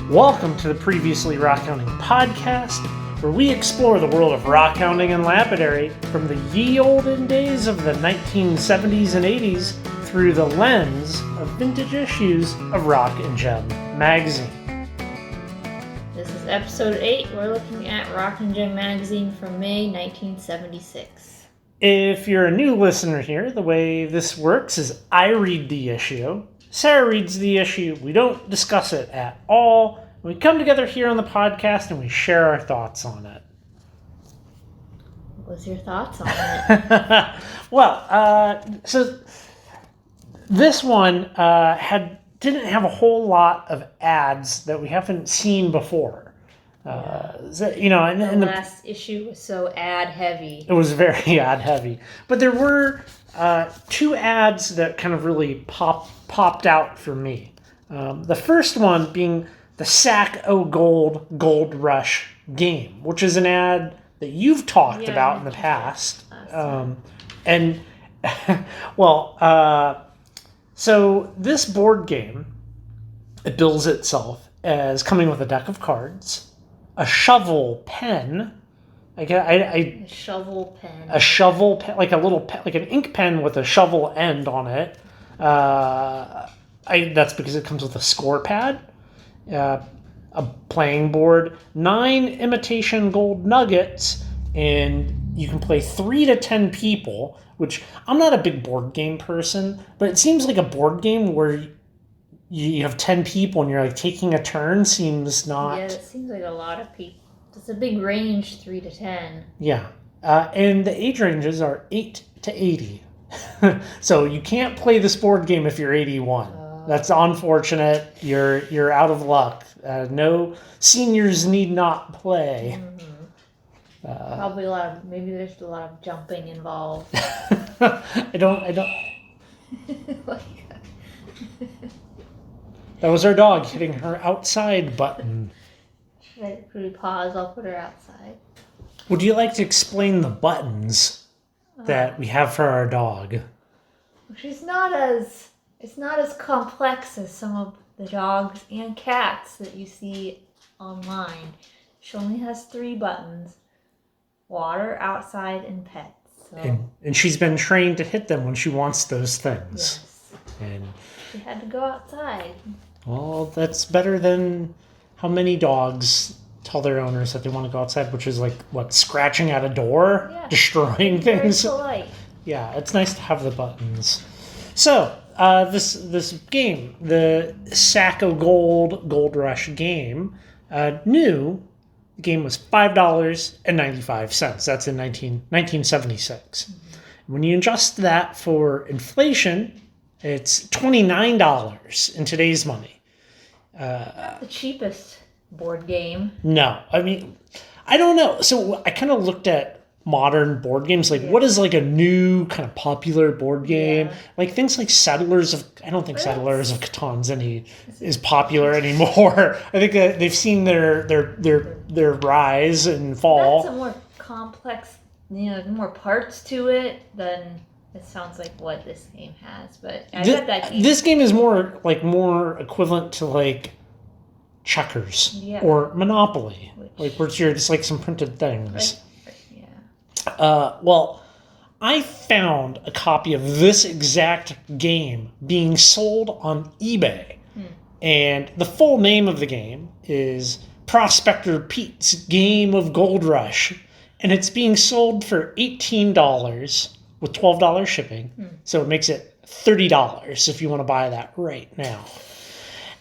Welcome to the Previously Rockhounding podcast, where we explore the world of rockhounding and lapidary from the ye olden days of the 1970s and 80s through the lens of vintage issues of Rock and Gem magazine. This is episode 8. We're looking at Rock and Gem magazine from May 1976. If you're a new listener here, the way this works is I read the issue, Sarah reads the issue, we don't discuss it at all. We come together here on the podcast and we share our thoughts on it. What was your thoughts on it? Well, so this one didn't have a whole lot of ads that we haven't seen before. The last issue was so ad heavy. It was very ad heavy, but there were two ads that kind of really popped out for me. The first one being the Sack O Gold Rush game, which is an ad that you've talked about in the past. So this board game, it bills itself as coming with a deck of cards, a shovel pen. A shovel pen. A shovel pen, like a little pen, like an ink pen with a shovel end on it. That's because it comes with a score pad, a playing board, 9 imitation gold nuggets, and you can play 3 to 10 people. Which I'm not a big board game person, but it seems like a board game where you have 10 people and you're like taking a turn seems not... Yeah, it seems like a lot of people. It's a big range, 3 to 10. Yeah. And the age ranges are 8 to 80. So you can't play this board game if you're 81. That's unfortunate. You're out of luck. No seniors need not play. Mm-hmm. Probably maybe there's a lot of jumping involved. I don't. That was our dog hitting her outside button. Should we pause? I'll put her outside. Would you like to explain the buttons that we have for our dog? It's not as complex as some of the dogs and cats that you see online. She only has 3 buttons: water, outside, and pets. So. And she's been trained to hit them when she wants those things. Yes. And she had to go outside. Well, that's better than how many dogs tell their owners that they want to go outside, which is like, scratching at a door, destroying things. Very polite. Yeah, it's nice to have the buttons. So, this game, the Sack O Gold Rush game, new. The game was $5.95. That's in 1976. Mm-hmm. When you adjust that for inflation, it's $29 in today's money. Not the cheapest board game. No, I mean, I don't know. So I kind of looked at modern board games, what is like a new kind of popular board game? Like things like Settlers of Catan is popular anymore. I think that they've seen their rise and fall. That's a more complex, more parts to it than it sounds like what this game has. But I bet that game. This game is more equivalent to checkers or Monopoly, where you're just some printed things. Well, I found a copy of this exact game being sold on eBay. And the full name of the game is Prospector Pete's Game of Gold Rush. And it's being sold for $18 with $12 shipping. So it makes it $30 if you want to buy that right now.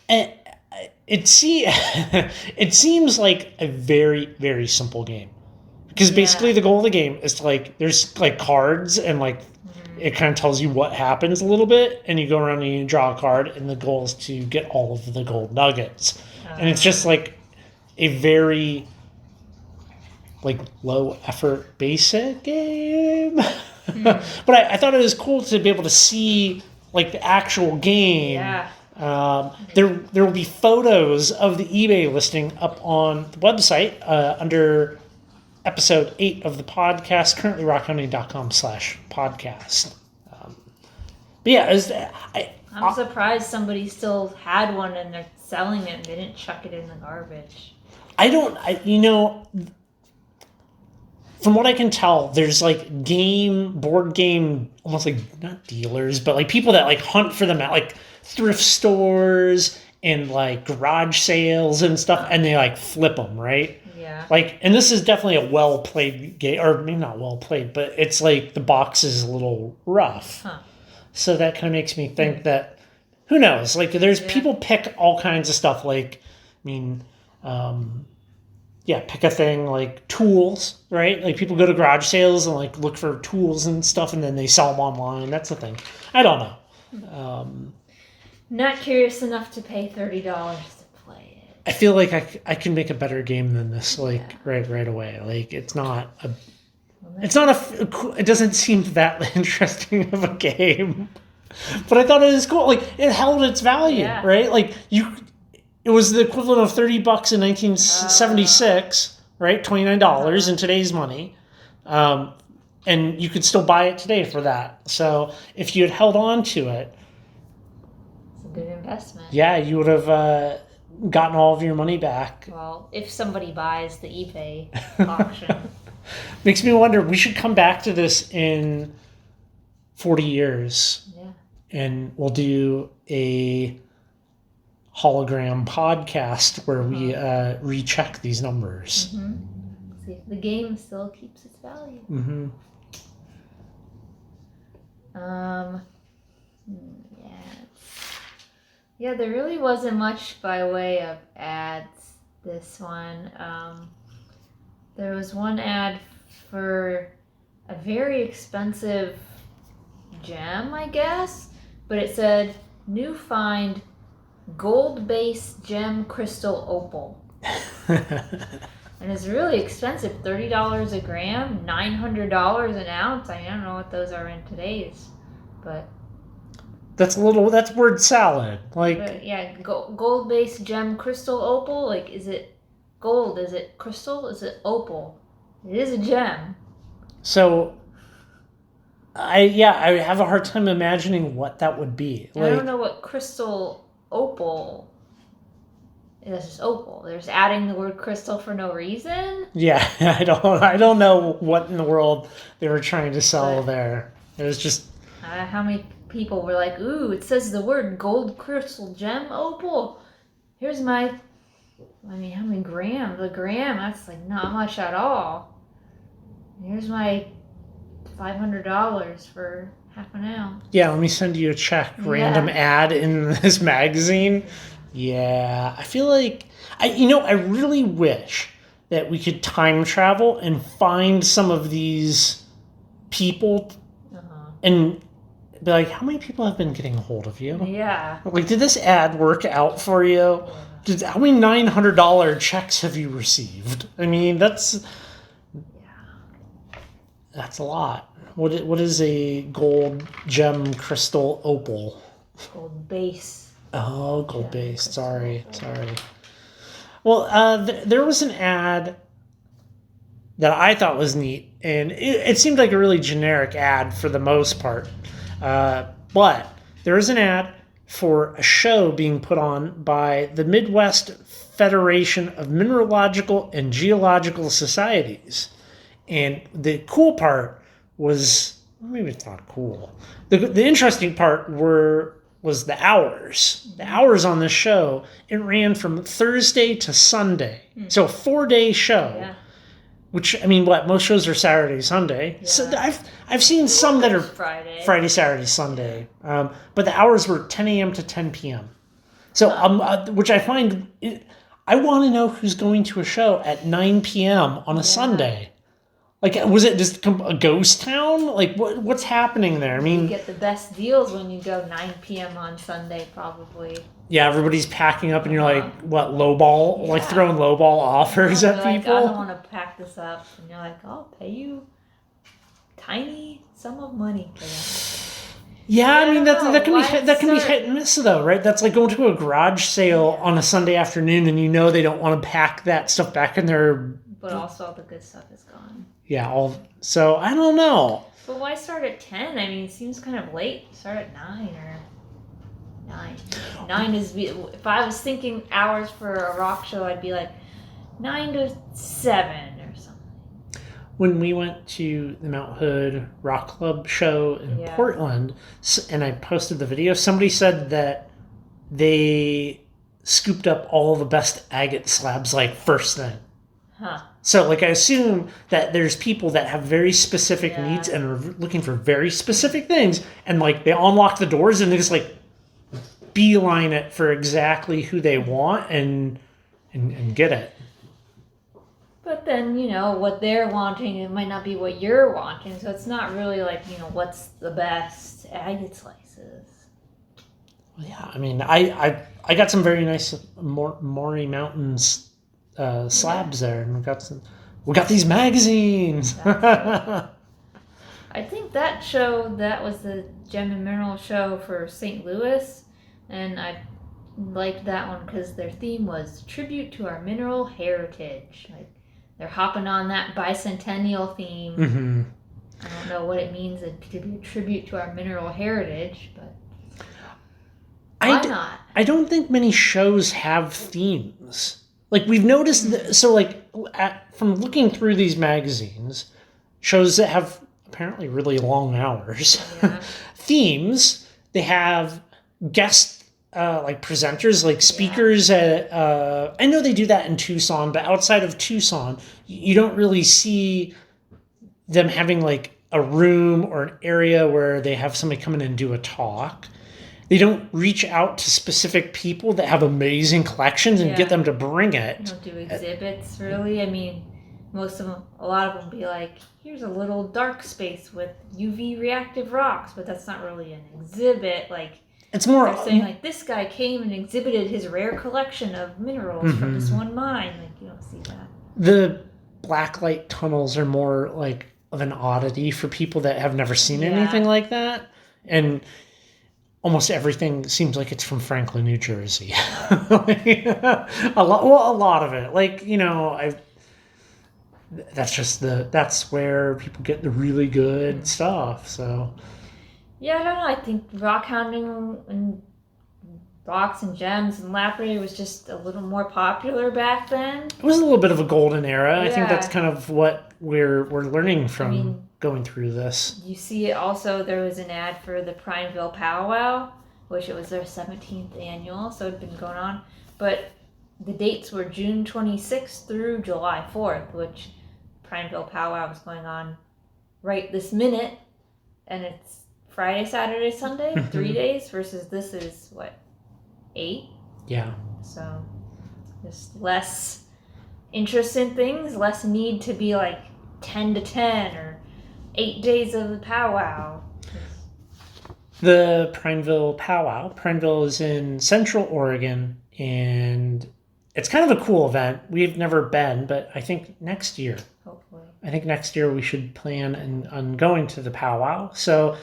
And it seems like a very, very simple game. Because basically the goal of the game is there's cards and it kind of tells you what happens a little bit, and you go around and you draw a card, and the goal is to get all of the gold nuggets. And it's just a very low effort basic game. But I thought it was cool to be able to see the actual game. Yeah. There will be photos of the eBay listing up on the website under episode 8 of the podcast, currently rockhounding.com/podcast. But yeah, I'm surprised somebody still had one in their selling it. They didn't chuck it in the garbage. From what I can tell, there's like board game, almost like not dealers, but like people that like hunt for them at like thrift stores and like garage sales and stuff, and they like flip them, right? Yeah. Like, and this is definitely a well played game, or maybe not well played, but it's like the box is a little rough. Huh. So that kind of makes me think that, who knows? Like, there's people pick all kinds of stuff. Like, pick a thing like tools, right? Like people go to garage sales and like look for tools and stuff, and then they sell them online. That's the thing. I don't know. Not curious enough to pay $30 to play it. I feel like I can make a better game than this. Like right away. Like it doesn't seem that interesting of a game. But I thought it was cool. Like it held its value, right? Like it was the equivalent of $30 in 1976, right? $29 in today's money. And you could still buy it today for that. So if you had held on to it, it's a good investment. Yeah, you would have gotten all of your money back. Well, if somebody buys the eBay auction. Makes me wonder, we should come back to this in 40 years. Yeah. And we'll do a hologram podcast where we recheck these numbers. Mm-hmm. See if the game still keeps its value. Mm-hmm. Yeah, there really wasn't much by way of ads this one. There was one ad for a very expensive gem, I guess, but it said new find gold-based gem crystal opal. And it's really expensive, $30 a gram, $900 an ounce. I don't know what those are in today's, but that's word salad. Like, yeah, gold-based gem crystal opal. Like, is it gold? Is it crystal? Is it opal? It is a gem. So, I have a hard time imagining what that would be. I don't know what crystal opal. It's just opal. They're just adding the word crystal for no reason. Yeah, I don't know what in the world they were trying to sell there. It was just how many people were like, "Ooh, it says the word gold crystal gem opal. Here's my." I mean, how many grams? A gram? That's like not much at all. Here's my $500 for half an ounce. Yeah, let me send you a check. Random ad in this magazine. Yeah, I feel like I really wish that we could time travel and find some of these people and be like, how many people have been getting a hold of you? Yeah. Like, did this ad work out for you? How many $900 checks have you received? I mean, that's a lot. What is a gold gem crystal opal? Gold base. Oh, gold base. Sorry. Well, there was an ad that I thought was neat, and it seemed like a really generic ad for the most part. But there was an ad for a show being put on by the Midwest Federation of Mineralogical and Geological Societies. And the cool part was, maybe it's not cool. The interesting part was the hours. The hours on this show, it ran from Thursday to Sunday. So a 4-day show. Yeah. Which, I mean, most shows are Saturday, Sunday. Yeah. So I've seen some that are Friday, Saturday, Sunday. But the hours were 10 a.m. to 10 p.m. So, which I find, I want to know who's going to a show at 9 p.m. on a Sunday. Like, was it just a ghost town? Like, what's happening there? I mean, you get the best deals when you go 9 p.m. on Sunday, probably. Yeah, everybody's packing up, and you're like, what, lowball? Yeah. Like, throwing lowball offers at people? Like, I don't want to pack this up. And you're like, I'll pay you tiny sum of money for that. Yeah, I mean, that can be hit and miss, though, right? That's like going to a garage sale on a Sunday afternoon, and they don't want to pack that stuff back in their... But also all the good stuff is gone. Yeah, so I don't know. But why start at 10? I mean, it seems kind of late. Start at 9 or... 9. 9 is, if I was thinking hours for a rock show, I'd be like 9 to 7 or something. When we went to the Mount Hood Rock Club show in Portland, and I posted the video, somebody said that they scooped up all the best agate slabs like first thing. Huh. So, like, I assume that there's people that have very specific needs and are looking for very specific things, and, like, they unlock the doors and they just, like, beeline it for exactly who they want and get it. But then, you know, what they're wanting, it might not be what you're wanting, so it's not really like, you know, what's the best agate slices. Yeah, I mean, I got some very nice Maury Mountains slabs there, and we got these magazines. I think that was the Gem and Mineral show for St. Louis, and I liked that one because their theme was tribute to our mineral heritage. Like, they're hopping on that bicentennial theme. Mm-hmm. I don't know what it means to be a tribute to our mineral heritage, but why not? I don't think many shows have themes. Like, we've noticed from looking through these magazines, shows that have apparently really long hours, themes, they have guest like presenters, like speakers at I know they do that in Tucson, but outside of Tucson, you don't really see them having like a room or an area where they have somebody come in and do a talk. They don't reach out to specific people that have amazing collections and get them to bring it. They don't do exhibits, really. I mean, a lot of them be like, here's a little dark space with UV reactive rocks, but that's not really an exhibit. Like, it's more they're saying, like, this guy came and exhibited his rare collection of minerals from this one mine. Like, you don't see that. The blacklight tunnels are more like of an oddity for people that have never seen anything like that. And almost everything seems like it's from Franklin, New Jersey. a lot of it. Like, you know, that's where people get the really good stuff. So yeah, I don't know. I think Rockhounding and Rocks and Gems and Lapra was just a little more popular back then. It was a little bit of a golden era. I think that's kind of what we're learning from going through this. You see it also, there was an ad for the Prineville Powwow, which it was their 17th annual, so it had been going on. But the dates were June 26th through July 4th, which Prineville Powwow was going on right this minute. And it's Friday, Saturday, Sunday, 3 days, versus this is, 8? Yeah. So just less interest in things, less need to be like 10 to 10 or 8 days of the powwow. The Prineville Powwow. Prineville is in Central Oregon, and it's kind of a cool event. We've never been, but I think next year. Hopefully. I think next year we should plan on going to the powwow. So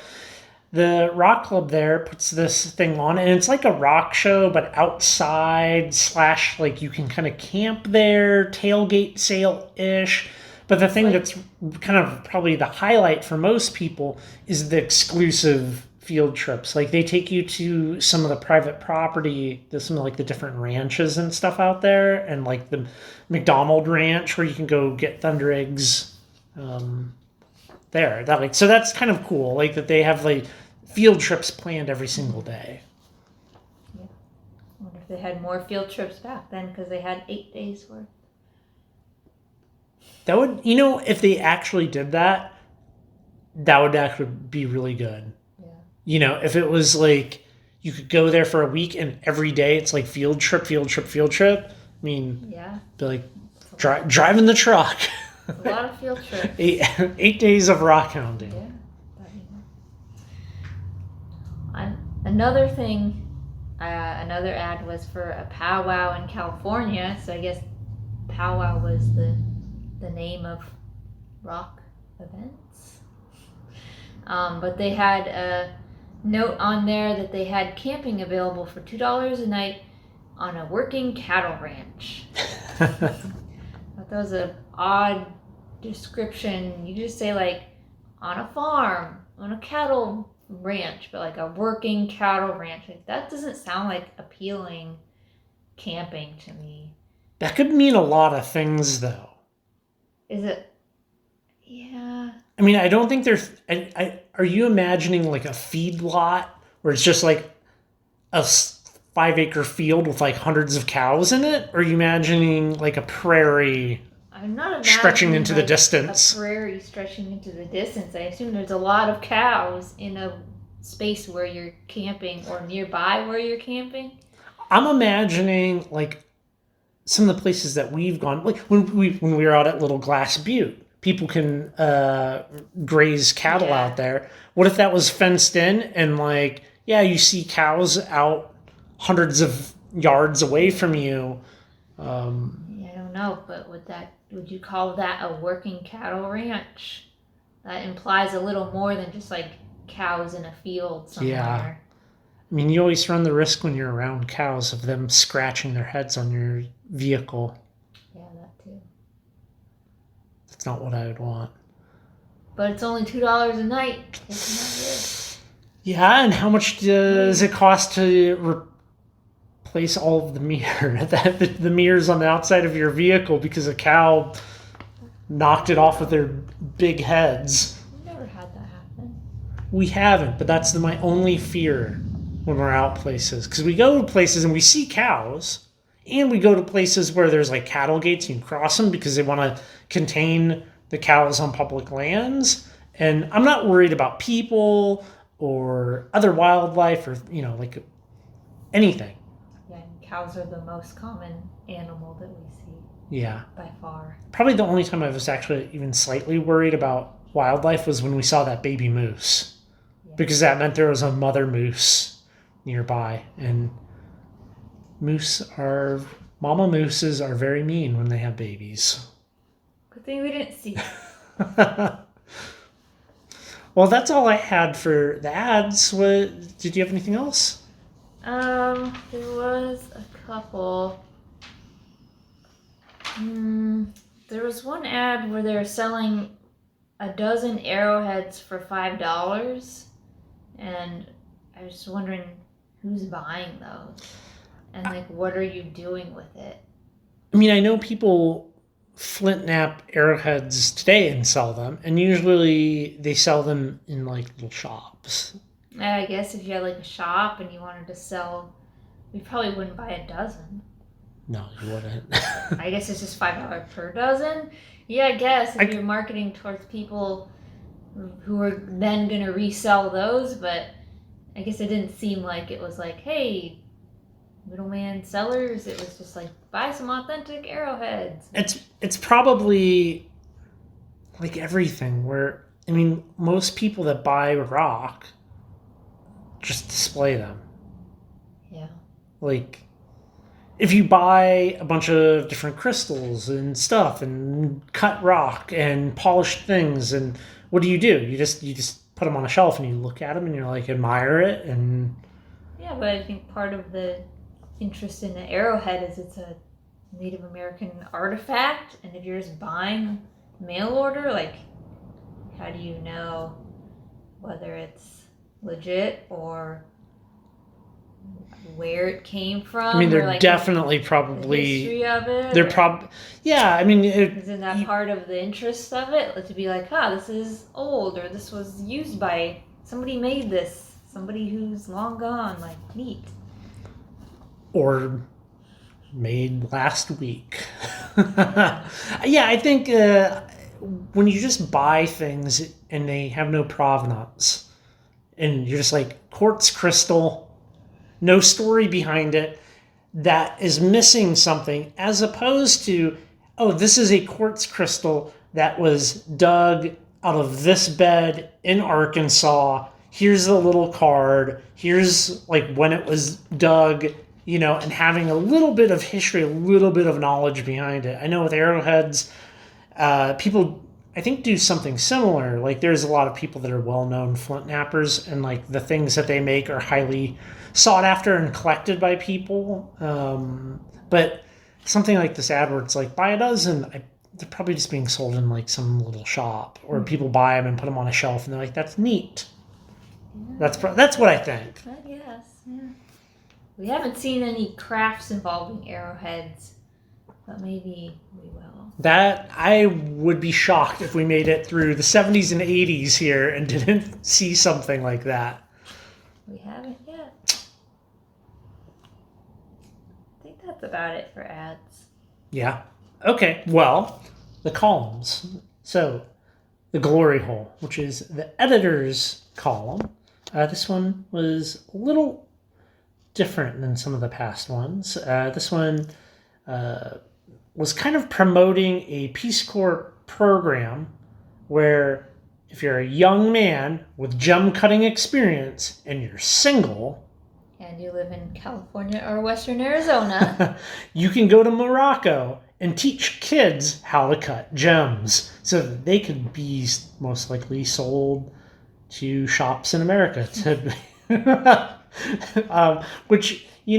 the rock club there puts this thing on, and it's like a rock show, but outside / like you can kind of camp there, tailgate sale-ish. But the thing that's kind of probably the highlight for most people is the exclusive field trips. Like, they take you to some of the private property, some of like the different ranches and stuff out there, and like the McDonald Ranch where you can go get thunder eggs there. So that's kind of cool. Like, that they have like field trips planned every single day. Yeah. I wonder if they had more field trips back then, because they had 8 days worth. That would, if they actually did that, that would actually be really good. Yeah. If it was like you could go there for a week and every day it's like field trip. I mean, be like driving the truck. A lot of field trips. 8 days of rockhounding. Yeah. Another thing, another ad was for a powwow in California. So I guess powwow was the name of rock events. But they had a note on there that they had camping available for $2 a night on a working cattle ranch. I thought that was an odd description. You just say, like, on a farm, on a cattle ranch, but like a working cattle ranch. Like, that doesn't sound like appealing camping to me. That could mean a lot of things, though. Is it? Yeah. I mean, I don't think there's. Are you imagining like a feedlot where it's just like a 5-acre field with like hundreds of cows in it? Or are you imagining like a prairie I'm not imagining stretching into the like distance? a prairie stretching into the distance. I assume there's a lot of cows in a space where you're camping or nearby where you're camping. I'm imagining like some of the places that we've gone, like when we were out at Little Glass Butte. People can graze cattle out there. What if that was fenced in and like, yeah, you see cows out hundreds of yards away from you? Yeah, I don't know, but would you call that a working cattle ranch? That implies a little more than just like cows in a field somewhere. Yeah. I mean, you always run the risk when you're around cows of them scratching their heads on your vehicle. Yeah, that too. That's not what I would want. But it's only $2 a night. It's Yeah, and how much does it cost to replace all of the the mirrors on the outside of your vehicle because a cow knocked it off with their big heads? We've never had that happen. We haven't, but that's my only fear when we're out places. Because we go to places and we see cows, and we go to places where there's like cattle gates and you cross them because they want to contain the cows on public lands. And I'm not worried about people or other wildlife or, like anything. Yeah, and cows are the most common animal that we see. Yeah. By far. Probably the only time I was actually even slightly worried about wildlife was when we saw that baby moose. Yeah. Because that meant there was a mother moose nearby. And mama mooses are very mean when they have babies. Good thing we didn't see. Well, that's all I had for the ads. Did you have anything else? There was a couple. There was one ad where they were selling a dozen arrowheads for $5, and I was just wondering who's buying those, and like what are you doing with it? I mean, I know people flint knap arrowheads today and sell them, and usually they sell them in like little shops. I guess if you had like a shop and you wanted to sell, you probably wouldn't buy a dozen. No, you wouldn't. I guess it's just $5 per dozen. Yeah, I guess if you're marketing towards people who are then gonna resell those, but I guess it didn't seem like it was like, hey, middleman sellers. It was just like, buy some authentic arrowheads. It's probably like everything where, I mean, most people that buy rock just display them. Yeah. Like, if you buy a bunch of different crystals and stuff and cut rock and polished things, and what do? You just put them on a shelf and you look at them and you're like, admire it. And yeah, but I think part of the interest in the arrowhead is it's a Native American artifact, and if you're just buying mail order, like, how do you know whether it's legit or where it came from? I mean, they're like definitely probably the history of it. They're probably, yeah. I mean, isn't that part of the interest of it, like, to be like, this is old, or this was used by somebody made this, somebody who's long gone, like, neat. Or made last week. Yeah, I think when you just buy things and they have no provenance, and you're just like, quartz crystal, no story behind it, that is missing something, as opposed to, oh, this is a quartz crystal that was dug out of this bed in Arkansas. Here's a little card. Here's like when it was dug, and having a little bit of history, a little bit of knowledge behind it. I know with arrowheads, people, I think, do something similar. Like, there's a lot of people that are well-known flint knappers, and like the things that they make are highly sought after and collected by people. But something like this ad where it's like, buy a dozen, they're probably just being sold in like some little shop, or people buy them and put them on a shelf and they're like, that's neat. Yeah. That's what I think. Yes, yeah. We haven't seen any crafts involving arrowheads, but maybe we will. That I would be shocked if we made it through the 70s and 80s here and didn't see something like that. We haven't yet. I think that's about it for ads. Yeah. Okay. Well, the columns. So, the glory hole, which is the editor's column. This one was a little different than some of the past ones. This one was kind of promoting a Peace Corps program where if you're a young man with gem cutting experience and you're single, and you live in California or Western Arizona, you can go to Morocco and teach kids how to cut gems so that they could be most likely sold to shops in America. Which, I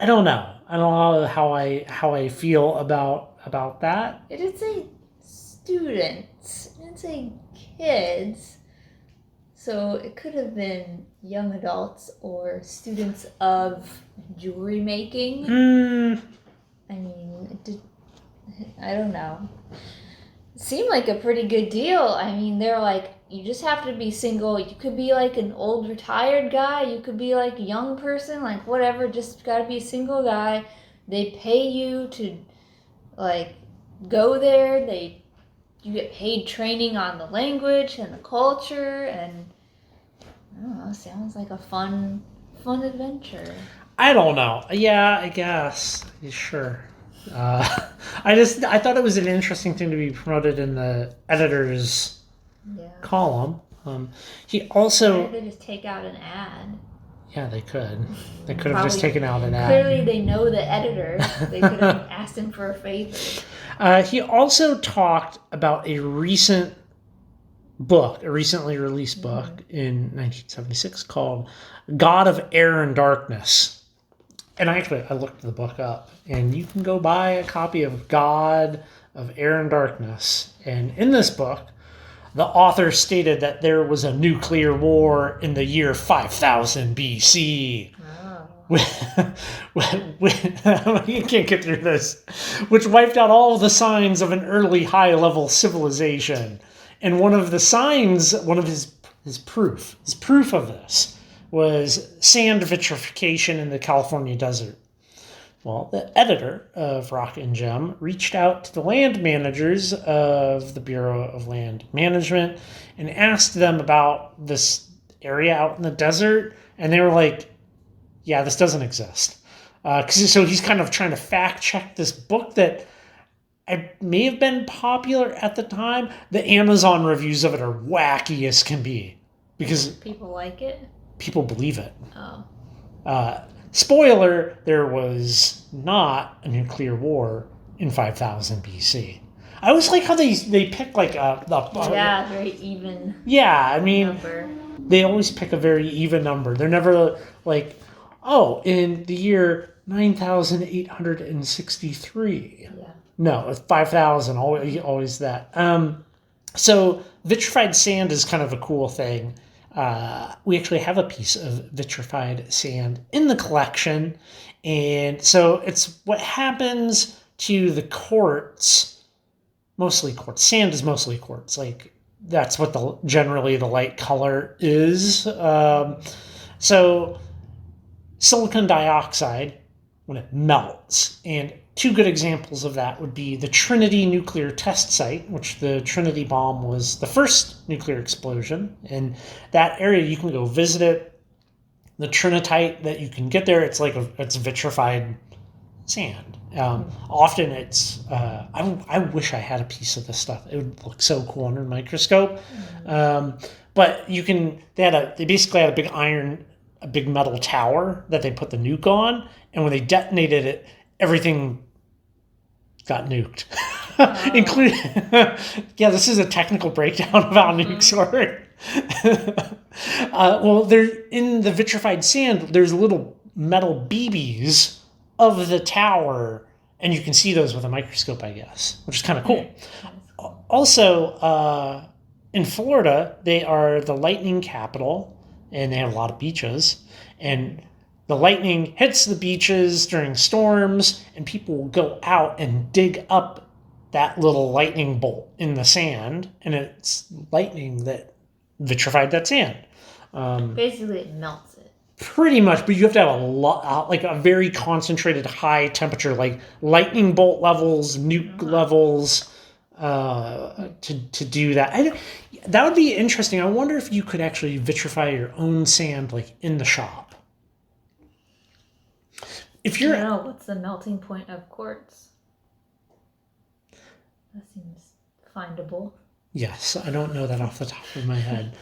don't know. I don't know how I feel about that. it did say students. It didn't say kids. So it could have been young adults or students of jewelry making. I mean, I don't know. It seemed like a pretty good deal. I mean, they're like, you just have to be single. You could be like an old retired guy. You could be like a young person, like whatever. Just gotta be a single guy. They pay you to like go there. You get paid training on the language and the culture, and I don't know. Sounds like a fun adventure. I don't know. Yeah, I guess. Sure. I thought it was an interesting thing to be promoted in the editor's column. He also. They just take out an ad. Yeah, they could. They could have just taken out an ad. Clearly, they know the editor. They could have asked him for a favor. He also talked about a recently released book in 1976 called God of Air and Darkness. And I looked the book up, and you can go buy a copy of God of Air and Darkness. And in this book, the author stated that there was a nuclear war in the year 5000 BC. You can't get through this. Which wiped out all the signs of an early high-level civilization. And one of the signs, one of his proof of this was sand vitrification in the California desert. Well, the editor of Rock and Gem reached out to the land managers of the Bureau of Land Management and asked them about this area out in the desert. And they were like, yeah, this doesn't exist. So he's kind of trying to fact check this book that may have been popular at the time. The Amazon reviews of it are wacky as can be. Because people like it? People believe it. Oh. Spoiler, there was not a nuclear war in 5000 BC. I always like how they pick like very even. Yeah, I mean, number. They always pick a very even number. They're never like, oh, in the year 9863. Yeah. No, it's 5000. Always that. So vitrified sand is kind of a cool thing. We actually have a piece of vitrified sand in the collection. And so it's what happens to the quartz, mostly quartz. Sand is mostly quartz. Like, that's what generally the light color is. So silicon dioxide, when it melts, and two good examples of that would be the Trinity nuclear test site, which the Trinity bomb was the first nuclear explosion. And that area, you can go visit it. The trinitite that you can get there, it's vitrified sand. Often it's, I wish I had a piece of this stuff. It would look so cool under a microscope. But they basically had a big metal tower that they put the nuke on. And when they detonated it, everything got nuked. Including, this is a technical breakdown of how nukes work. Well, in the vitrified sand, there's little metal BBs of the tower, and you can see those with a microscope, I guess, which is kind of cool. Also, in Florida, they are the lightning capital, and they have a lot of beaches. And the lightning hits the beaches during storms, and people will go out and dig up that little lightning bolt in the sand, and it's lightning that vitrified that sand. Basically, it melts it. Pretty much, but you have to have a lot, like a very concentrated high temperature, like lightning bolt levels, nuke levels, to do that. That would be interesting. I wonder if you could actually vitrify your own sand, like in the shop. If you're, what's the melting point of quartz? That seems findable. yes, I don't know that off the top of my head.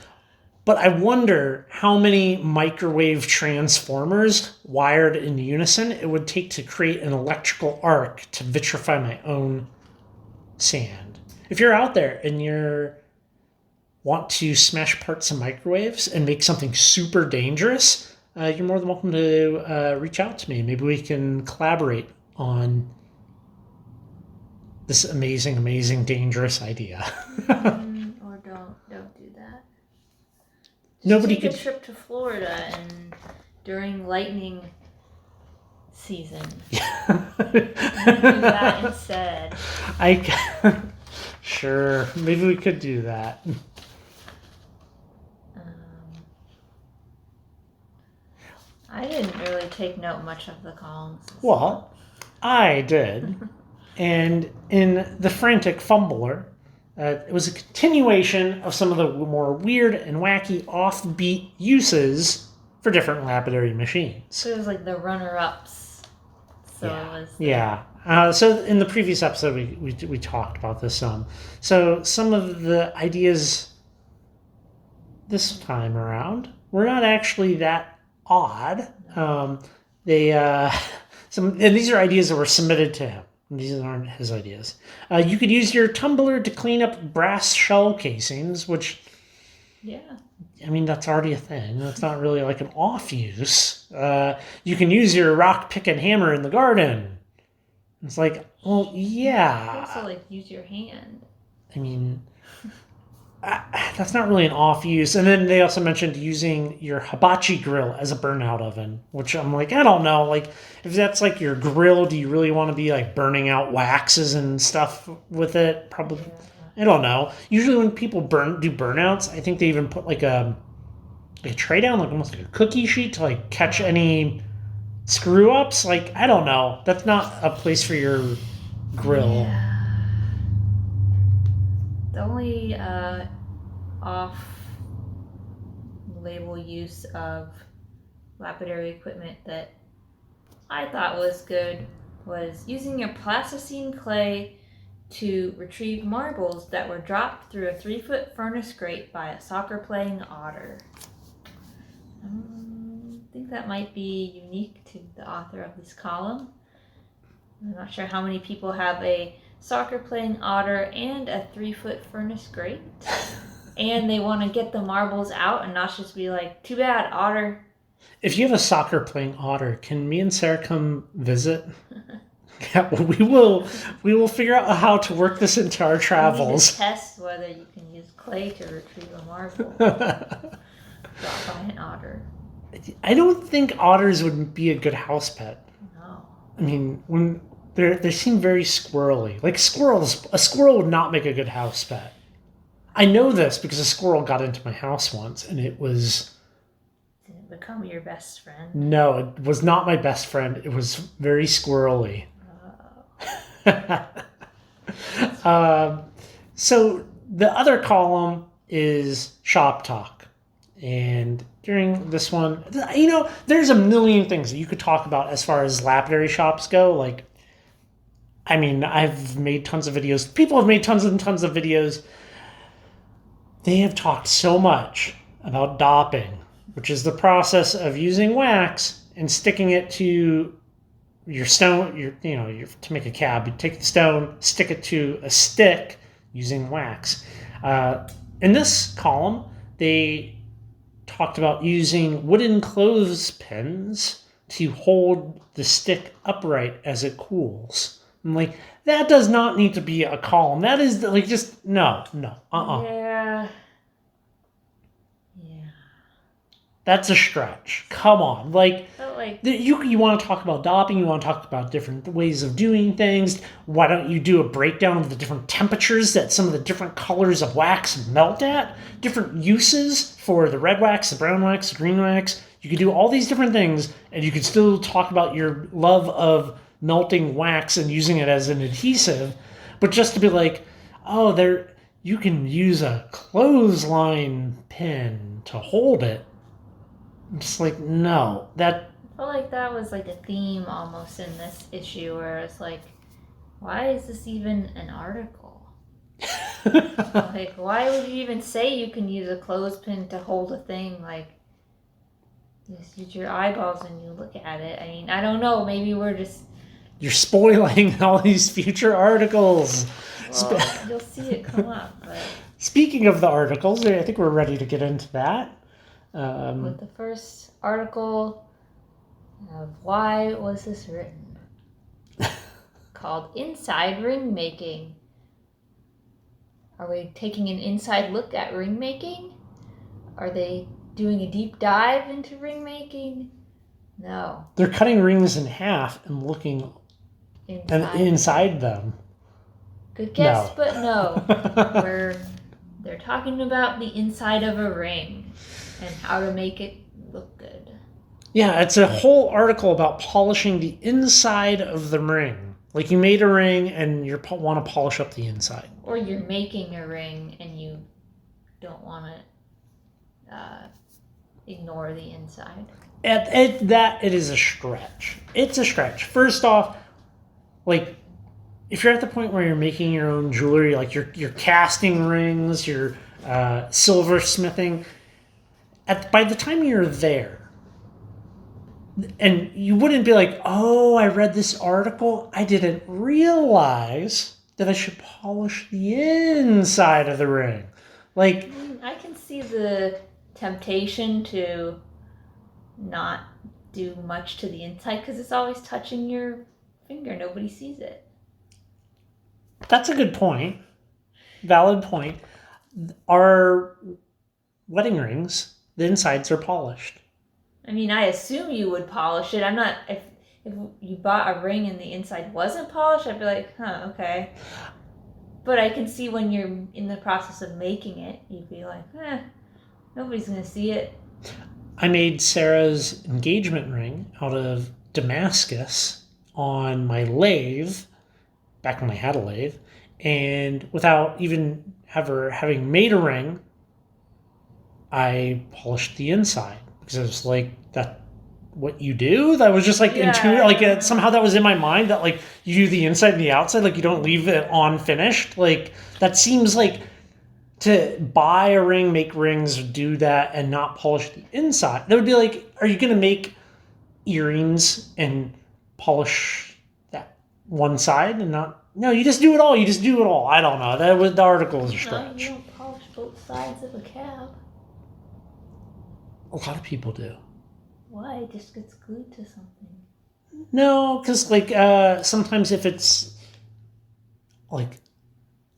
But I wonder how many microwave transformers wired in unison it would take to create an electrical arc to vitrify my own sand. If you're out there and you want to smash apart some microwaves and make something super dangerous, you're more than welcome to reach out to me. Maybe we can collaborate on this amazing, amazing, dangerous idea. Or don't do that. Nobody Take could. a trip to Florida and during lightning season. Do that instead. Sure, maybe we could do that. I didn't really take note much of the columns. Well, I did. And in The Frantic Fumbler, it was a continuation of some of the more weird and wacky offbeat uses for different lapidary machines. So it was like the runner-ups. So yeah. it was. Yeah. So in the previous episode, we talked about this some. So some of the ideas this time around were not actually that odd. And these are ideas that were submitted to him. These aren't his ideas. You could use your tumbler to clean up brass shell casings, which, yeah, I mean, that's already a thing. That's not really like an off use. You can use your rock, pick, and hammer in the garden. It's like, well, yeah. You also like use your hand. I mean, that's not really an off use. And then they also mentioned using your hibachi grill as a burnout oven, which I'm like, I don't know. Like, if that's like your grill, do you really want to be like burning out waxes and stuff with it? Probably. Yeah. I don't know. Usually when people do burnouts, I think they even put like a tray down, like almost like a cookie sheet to like catch any screw ups. Like, I don't know. That's not a place for your grill. Yeah. The only off-label use of lapidary equipment that I thought was good was using your plasticine clay to retrieve marbles that were dropped through a 3-foot furnace grate by a soccer-playing otter. I think that might be unique to the author of this column. I'm not sure how many people have a soccer-playing otter and a 3-foot furnace grate. And they want to get the marbles out and not just be like, too bad, otter. If you have a soccer-playing otter, can me and Sarah come visit? Yeah, we will figure out how to work this into our travels. We need to test whether you can use clay to retrieve a marble dropped by an otter. I don't think otters would be a good house pet. No. I mean, when they seem very squirrely. Like squirrels, a squirrel would not make a good house pet. I know this because a squirrel got into my house once, and it was... Did it become your best friend? No, it was not my best friend. It was very squirrely. So the other column is shop talk. And during this one, there's a million things that you could talk about as far as lapidary shops go. Like, I mean, I've made tons of videos. People have made tons and tons of videos. They have talked so much about dopping, which is the process of using wax and sticking it to your stone, to make a cab. You take the stone, stick it to a stick using wax. In this column, they talked about using wooden clothespins to hold the stick upright as it cools. I'm like, that does not need to be a column. That is like just no. Yeah. That's a stretch. Come on, like. But like, You want to talk about doping, you want to talk about different ways of doing things. Why don't you do a breakdown of the different temperatures that some of the different colors of wax melt at? Different uses for the red wax, the brown wax, the green wax. You could do all these different things, and you could still talk about your love of melting wax and using it as an adhesive. But just to be like, oh, you can use a clothesline pin to hold it. I'm just like, no, that. I felt like that was like a theme almost in this issue where it's like, why is this even an article? Like, why would you even say you can use a clothespin to hold a thing? Like, just use your eyeballs and you look at it. I mean, I don't know. Maybe we're just... You're spoiling all these future articles. Well, you'll see it come up. But... Speaking of the articles, I think we're ready to get into that. With the first article of why was this written? Called Inside Ring Making. Are we taking an inside look at ring making? Are they doing a deep dive into ring making? No. They're cutting rings in half and looking inside them. Good guess, No. but no. They're talking about the inside of a ring and how to make it look good. Yeah, it's a whole article about polishing the inside of the ring. Like you made a ring and you want to polish up the inside. Or you're making a ring and you don't want to ignore the inside. It is a stretch. It's a stretch. First off, like if you're at the point where you're making your own jewelry, like you're casting rings, you're silversmithing, by the time you're there, and you wouldn't be like, oh, I read this article, I didn't realize that I should polish the inside of the ring. Like, I can see the temptation to not do much to the inside because it's always touching your finger. Nobody sees it. That's a good point. Valid point. Our wedding rings, the insides are polished. I mean, I assume you would polish it. I'm not... If you bought a ring and the inside wasn't polished, I'd be like, huh, okay. But I can see when you're in the process of making it, you'd be like, nobody's going to see it. I made Sarah's engagement ring out of Damascus on my lathe, back when I had a lathe, and without even having made a ring, I polished the inside because I was like, that what you do? That was just like intuitive, like somehow that was in my mind that like you do the inside and the outside, like you don't leave it unfinished. Like that seems like to buy a ring, make rings, do that, and not polish the inside. That would be like, are you going to make earrings and polish that one side and not? No, you just do it all. You just do it all. I don't know. That was the article is a stretch. No, you don't polish both sides of a cab. A lot of people do. Why? It just gets glued to something. No, because like sometimes if it's like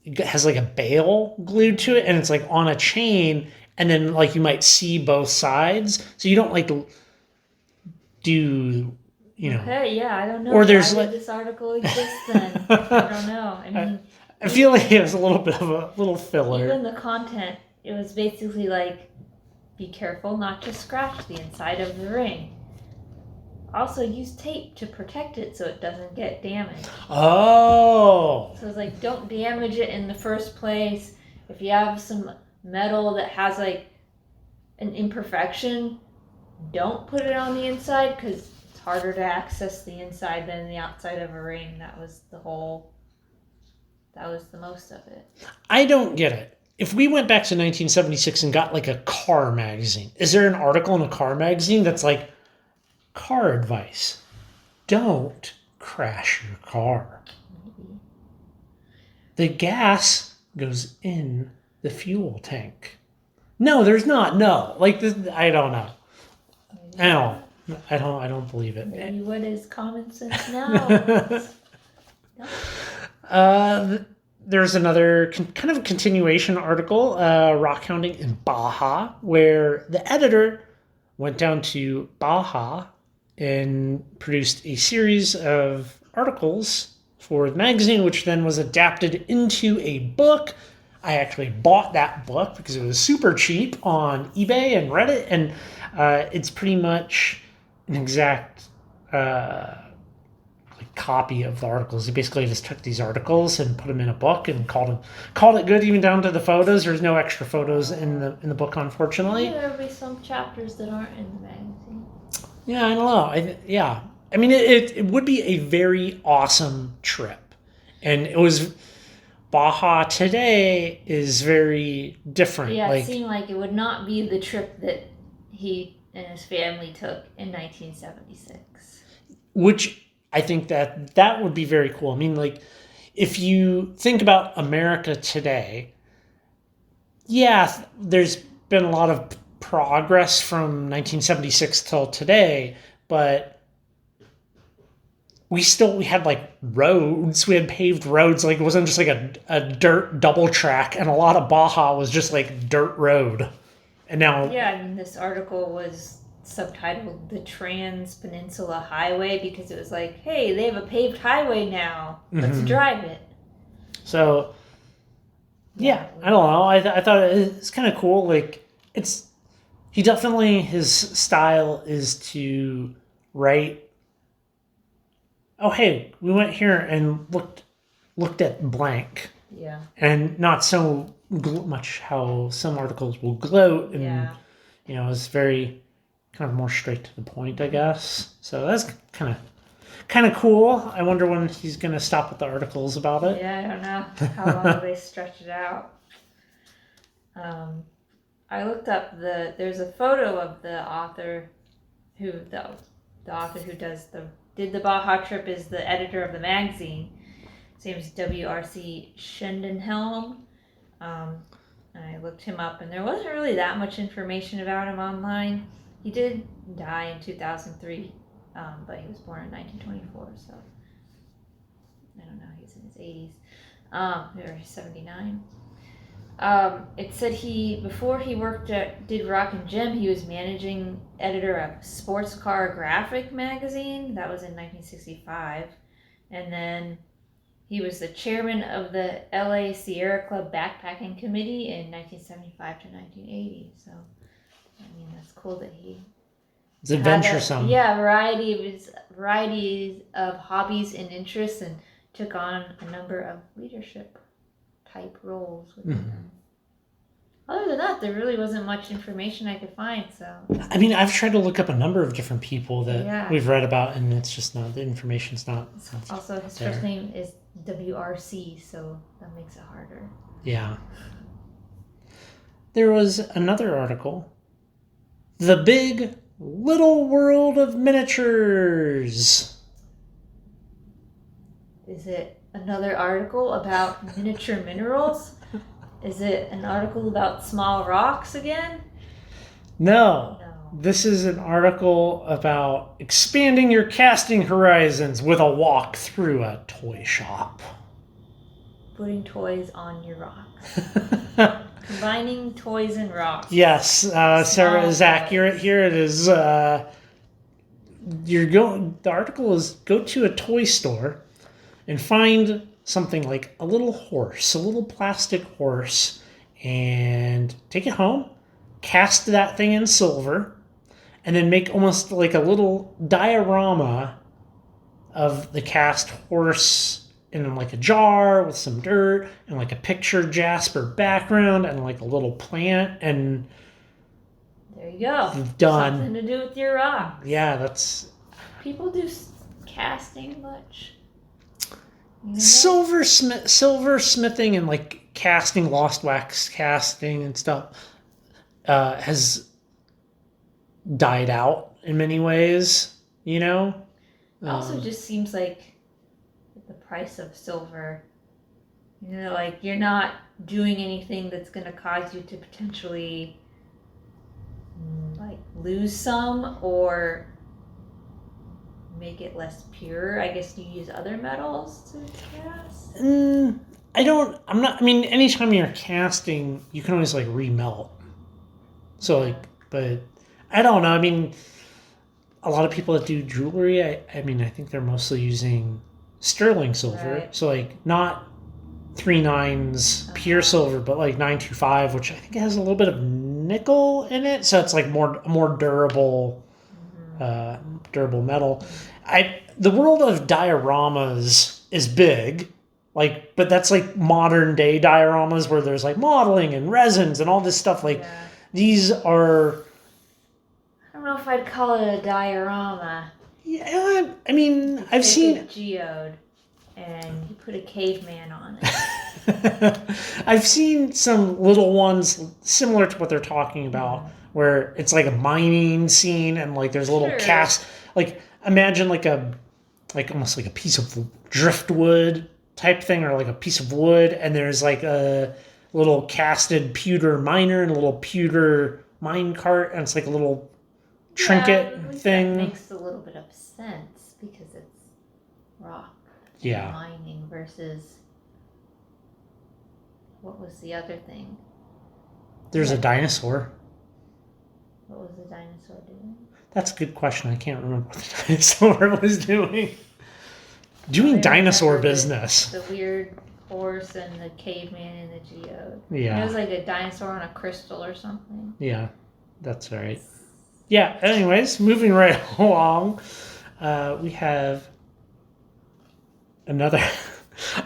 it has like a bail glued to it and it's like on a chain and then like you might see both sides, so you don't like do Okay, yeah, I don't know. Or there's why did this article exist then? I don't know. I mean, I feel like it was a little bit of a little filler. Even the content, it was basically like, be careful not to scratch the inside of the ring. Also, use tape to protect it so it doesn't get damaged. Oh. So it's like, don't damage it in the first place. If you have some metal that has like an imperfection, don't put it on the inside because it's harder to access the inside than the outside of a ring. That was the most of it. I don't get it. If we went back to 1976 and got like a car magazine, is there an article in a car magazine that's like, car advice, don't crash your car? Maybe. The gas goes in the fuel tank. No, there's not. No, like this, I don't know. I don't believe it. Maybe what is common sense now? There's another kind of a continuation article, Rockhounding in Baja, where the editor went down to Baja and produced a series of articles for the magazine, which then was adapted into a book. I actually bought that book because it was super cheap on eBay and Reddit, and it's pretty much an exact copy of the articles. He basically just took these articles and put them in a book and called it good, even down to the photos. There's no extra photos in the book, unfortunately. Yeah, there'll be some chapters that aren't in the magazine. Yeah, I don't know. I mean, it would be a very awesome trip, and it was. Baja today is very different. Yeah, it seemed like it would not be the trip that he and his family took in 1976. Which I think that would be very cool. I mean, like, if you think about America today, yeah, there's been a lot of progress from 1976 till today, but we had like roads. We had paved roads. Like, it wasn't just like a dirt double track, and a lot of Baja was just like dirt road. And now, yeah, I mean, this article was subtitled "The Trans-Peninsula Highway" because it was like, hey, they have a paved highway now. Let's drive it. So, yeah, I don't know. I thought it's kind of cool. Like, his style is to write. Oh, hey, we went here and looked at blank. Yeah. And not so much how some articles will gloat, and it's very kind of more straight to the point, I guess. So that's kind of cool. I wonder when he's gonna stop with the articles about it. Yeah, I don't know how long they stretch it out. I looked up there's a photo of the author who did the Baja trip, is the editor of the magazine. His name is W.R.C. Schendenhelm. I looked him up, and there wasn't really that much information about him online. He did die in 2003, but he was born in 1924, so I don't know, he's in his 80s, or 79. It said before he did Rock and Gem, he was managing editor of Sports Car Graphic magazine. That was in 1965. And then he was the chairman of the LA Sierra Club Backpacking Committee in 1975 to 1980. So, I mean, that's cool that it's adventuresome. Varieties of hobbies and interests, and took on a number of leadership type roles within them. Other than that, there really wasn't much information I could find. So, I mean, I've tried to look up a number of different people that we've read about, and it's just not, the information's not. Also, his first name is W.R.C., so that makes it harder. Yeah. There was another article, The Big Little World of Miniatures. Is it another article about miniature minerals? Is it an article about small rocks again? No. This is an article about expanding your casting horizons with a walk through a toy shop. Putting toys on your rocks. Combining toys and rocks. Yes, Sarah is accurate here. It is. The article is, go to a toy store and find something like a little horse, a little plastic horse, and take it home, cast that thing in silver, and then make almost like a little diorama of the cast horse in like a jar with some dirt and like a picture Jasper background and like a little plant, and there you go. Done. Something to do with your rocks. Yeah, that's... People do casting much? Silversmithing and like casting, lost wax casting and stuff has died out in many ways, you know? It also just seems like the price of silver, like you're not doing anything that's going to cause you to potentially like lose some or make it less pure? I guess you use other metals to cast? I mean, anytime you're casting, you can always, like, remelt. So, like, but I don't know. I mean, a lot of people that do jewelry, I mean, I think they're mostly using sterling silver. Right. So, like, not 3/9 pure silver, but like 925, which I think has a little bit of nickel in it. So it's like more durable, durable metal. The world of dioramas is big, like, but that's like modern day dioramas where there's like modeling and resins and all this stuff. Like, these are. I don't know if I'd call it a diorama. Yeah, I mean, I've seen a geode, and you put a caveman on it. I've seen some little ones similar to what they're talking about, where it's like a mining scene and like there's a little cast, like imagine like almost like a piece of driftwood type thing, or like a piece of wood, and there's like a little casted pewter miner and a little pewter mine cart, and it's like a little trinket thing. That makes a little bit of sense because it's rock mining versus what was the other thing? There's a dinosaur. What was the dinosaur doing? That's a good question. I can't remember what the dinosaur was doing. Doing dinosaur business. The weird horse and the caveman and the geode. Yeah. It was like a dinosaur on a crystal or something. Yeah, that's right. Yeah, anyways, moving right along, we have another...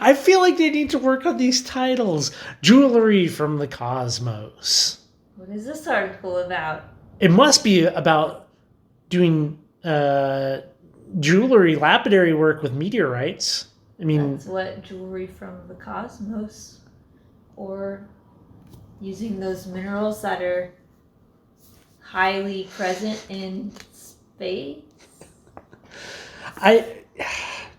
I feel like they need to work on these titles. Jewelry from the Cosmos. What is this article about? It must be about doing jewelry, lapidary work with meteorites. I mean... That's what jewelry from the cosmos. Or using those minerals that are highly present in space.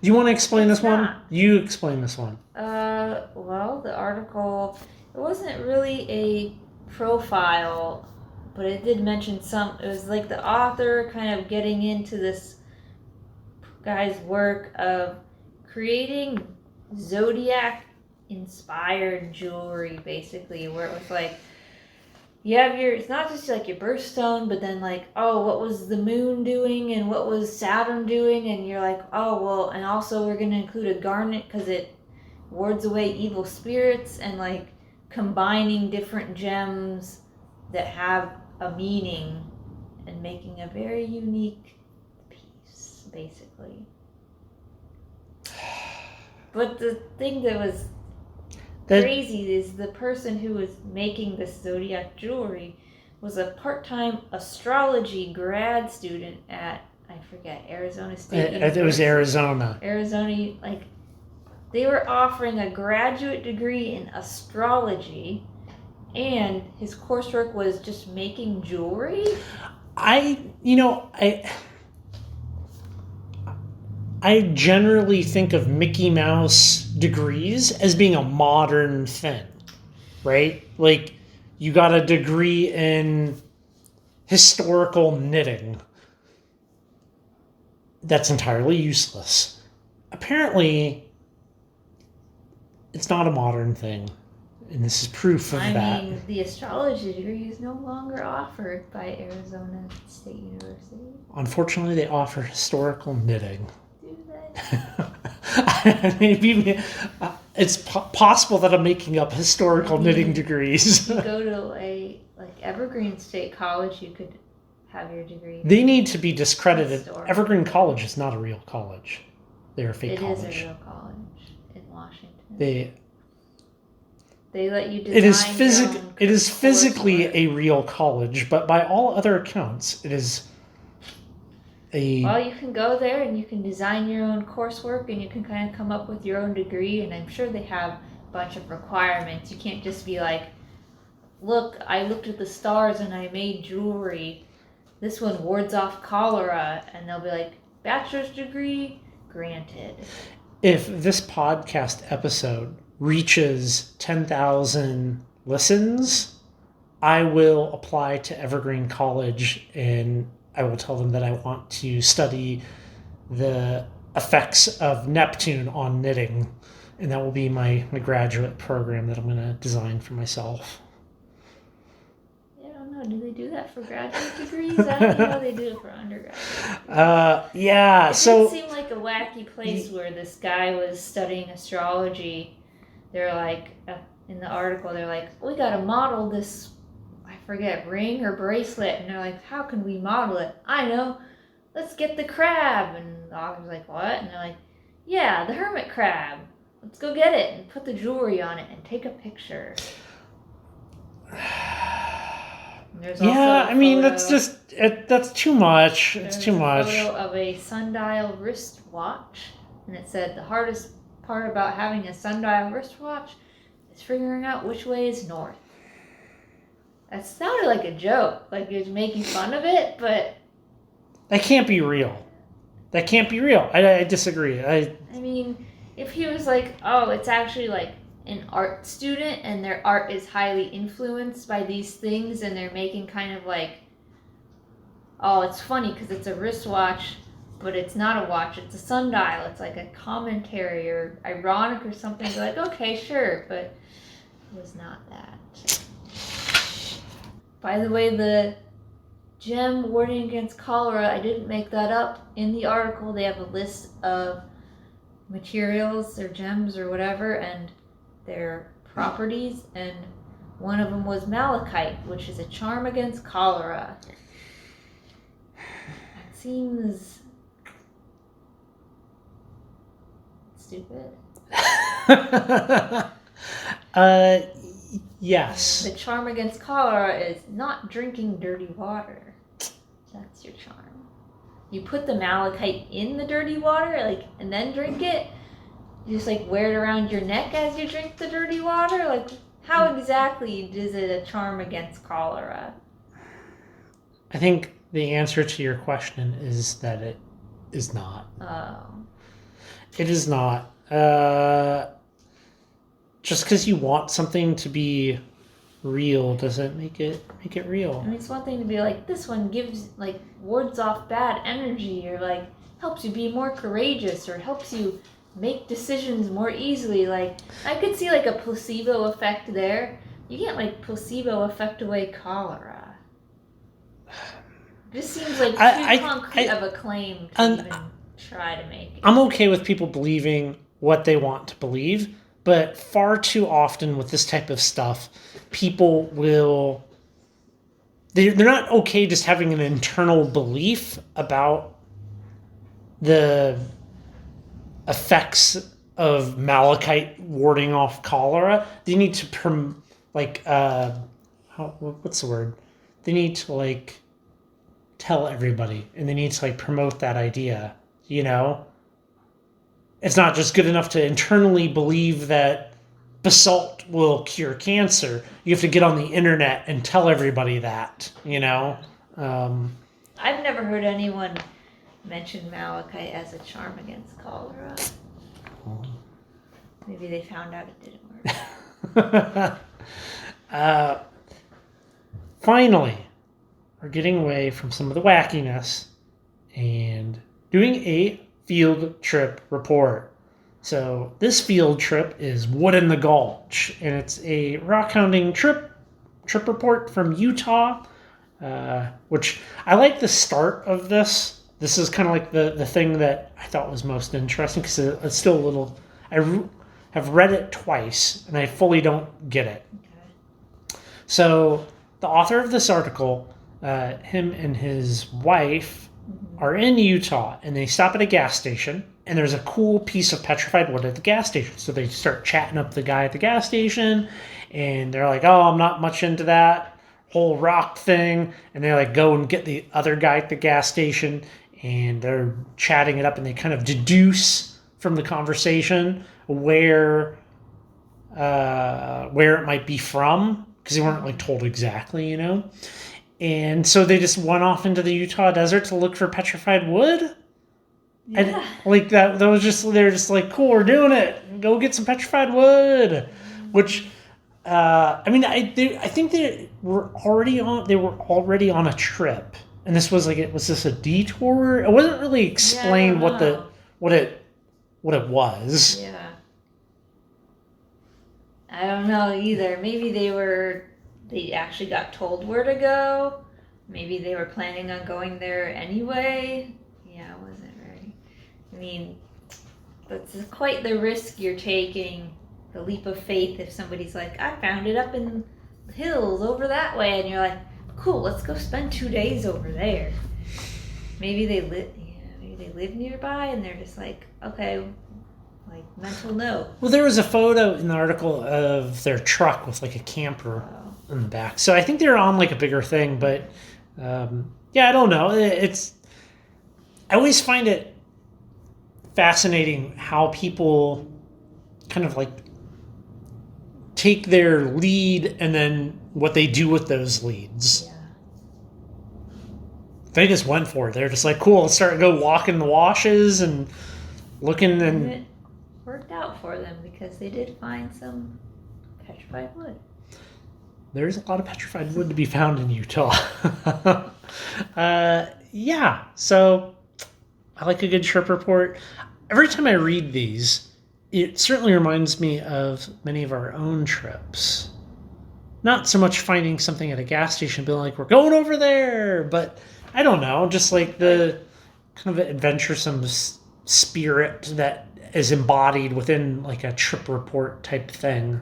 Do you want to explain this one? You explain this one. Well, the article, it wasn't really a profile, but it did mention it was like the author kind of getting into this guy's work of creating zodiac inspired jewelry, basically, where it was like, you have it's not just like your birthstone, but then like, oh, what was the moon doing and what was Saturn doing? And you're like, oh, well, and also we're going to include a garnet because it wards away evil spirits, and like combining different gems that have a meaning and making a very unique piece, basically. But the thing that was crazy is the person who was making this zodiac jewelry was a part-time astrology grad student at, I forget, Arizona State University. It was Arizona. Like, they were offering a graduate degree in astrology, and his coursework was just making jewelry. I generally think of Mickey Mouse degrees as being a modern thing, right? Like, you got a degree in historical knitting. That's entirely useless. Apparently, it's not a modern thing, and this is proof of that. I mean, the astrology degree is no longer offered by Arizona State University. Unfortunately, they offer historical knitting. Maybe it's possible that I'm making up historical knitting degrees. If you go to a Evergreen State College, you could have your degree. They need to be discredited. Evergreen College is not a real college. They're a fake college. It is a real college in Washington. They let you design it is physically a real college, but by all other accounts, it is well, you can go there and you can design your own coursework, and you can kind of come up with your own degree, and I'm sure they have a bunch of requirements. You can't just be like, look, I looked at the stars and I made jewelry. This one wards off cholera, and they'll be like, bachelor's degree granted. If this podcast episode reaches 10,000 listens, I will apply to Evergreen College, and I will tell them that I want to study the effects of Neptune on knitting, and that will be my graduate program that I'm going to design for myself. I don't know. Do they do that for graduate degrees? I don't know they do it for undergraduate. Yeah. It did seem like a wacky place where this guy was studying astrology. They're like, in the article, they're like, we got to model this, I forget, ring or bracelet. And they're like, how can we model it? I know. Let's get the crab. And the author's like, what? And they're like, yeah, the hermit crab. Let's go get it and put the jewelry on it and take a picture. Yeah, I mean, that's too much. It's too much. There's a photo of a sundial wristwatch, and it said the hardest part about having a sundial wristwatch is figuring out which way is north. That sounded like a joke, like he was making fun of it, but that can't be real. That can't be real. I disagree. I mean, if he was like, oh, it's actually like an art student and their art is highly influenced by these things and they're making kind of like, oh, it's funny because it's a wristwatch, but it's not a watch, it's a sundial. It's like a commentary or ironic or something. They're like, okay, sure, but it was not that. By the way, the gem warding against cholera, I didn't make that up. In the article, they have a list of materials or gems or whatever and their properties, and one of them was malachite, which is a charm against cholera. That seems stupid. Yes. The charm against cholera is not drinking dirty water. That's your charm. You put the malachite in the dirty water, like, and then drink it. You just like wear it around your neck as you drink the dirty water. Like, how exactly is it a charm against cholera? I think the answer to your question is that it is not. Oh. It is not. Just because you want something to be real doesn't make it real. I mean, it's one thing to be like, this one gives, like, wards off bad energy, or like helps you be more courageous, or helps you make decisions more easily. Like, I could see like a placebo effect there. You can't like placebo effect away cholera. It just seems like too concrete of a claim to even try to make it. I'm okay with people believing what they want to believe, but far too often with this type of stuff, people will... They're not okay just having an internal belief about the effects of malachite warding off cholera. They need to what's the word? They need to like tell everybody, and they need to like promote that idea. You know, it's not just good enough to internally believe that basalt will cure cancer. You have to get on the internet and tell everybody that. You know, I've never heard anyone mention malachite as a charm against cholera. Maybe they found out it didn't work. Finally, we're getting away from some of the wackiness and doing a field trip report. So this field trip is Wood in the Gulch, and it's a rockhounding trip report from Utah, which I like the start of this. This is kind of like the thing that I thought was most interesting because it's still a little... I have read it twice, and I fully don't get it. Okay. So the author of this article, him and his wife are in Utah, and they stop at a gas station, and there's a cool piece of petrified wood at the gas station. So they start chatting up the guy at the gas station, and they're like, oh, I'm not much into that whole rock thing. And they like go and get the other guy at the gas station, and they're chatting it up, and they kind of deduce from the conversation where it might be from, because they weren't like told exactly, you know. And so they just went off into the Utah desert to look for petrified wood. Yeah. And like that was just, they're just like, cool, we're doing it. Go get some petrified wood. Which, I mean, I think they were already on a trip. And this was was this a detour? It wasn't really explained what it was. Yeah. I don't know either. Maybe they actually got told where to go. Maybe they were planning on going there anyway. Yeah, it wasn't very. I mean, that's quite the risk you're taking, the leap of faith. If somebody's like, I found it up in the hills over that way, and you're like, cool, let's go spend 2 days over there. Maybe they live nearby, and they're just like, okay, like mental note. Well, there was a photo in the article of their truck with like a camper in the back. So I think they're on like a bigger thing, but yeah, I don't know. I always find it fascinating how people kind of like take their lead and then what they do with those leads. Yeah. They just went for it. They're just like, cool, let's go walking the washes and looking and it worked out for them because they did find some petrified wood. There's a lot of petrified wood to be found in Utah. Yeah, so I like a good trip report. Every time I read these, it certainly reminds me of many of our own trips. Not so much finding something at a gas station, being like, we're going over there, but I don't know, just like the kind of adventuresome spirit that is embodied within like a trip report type thing.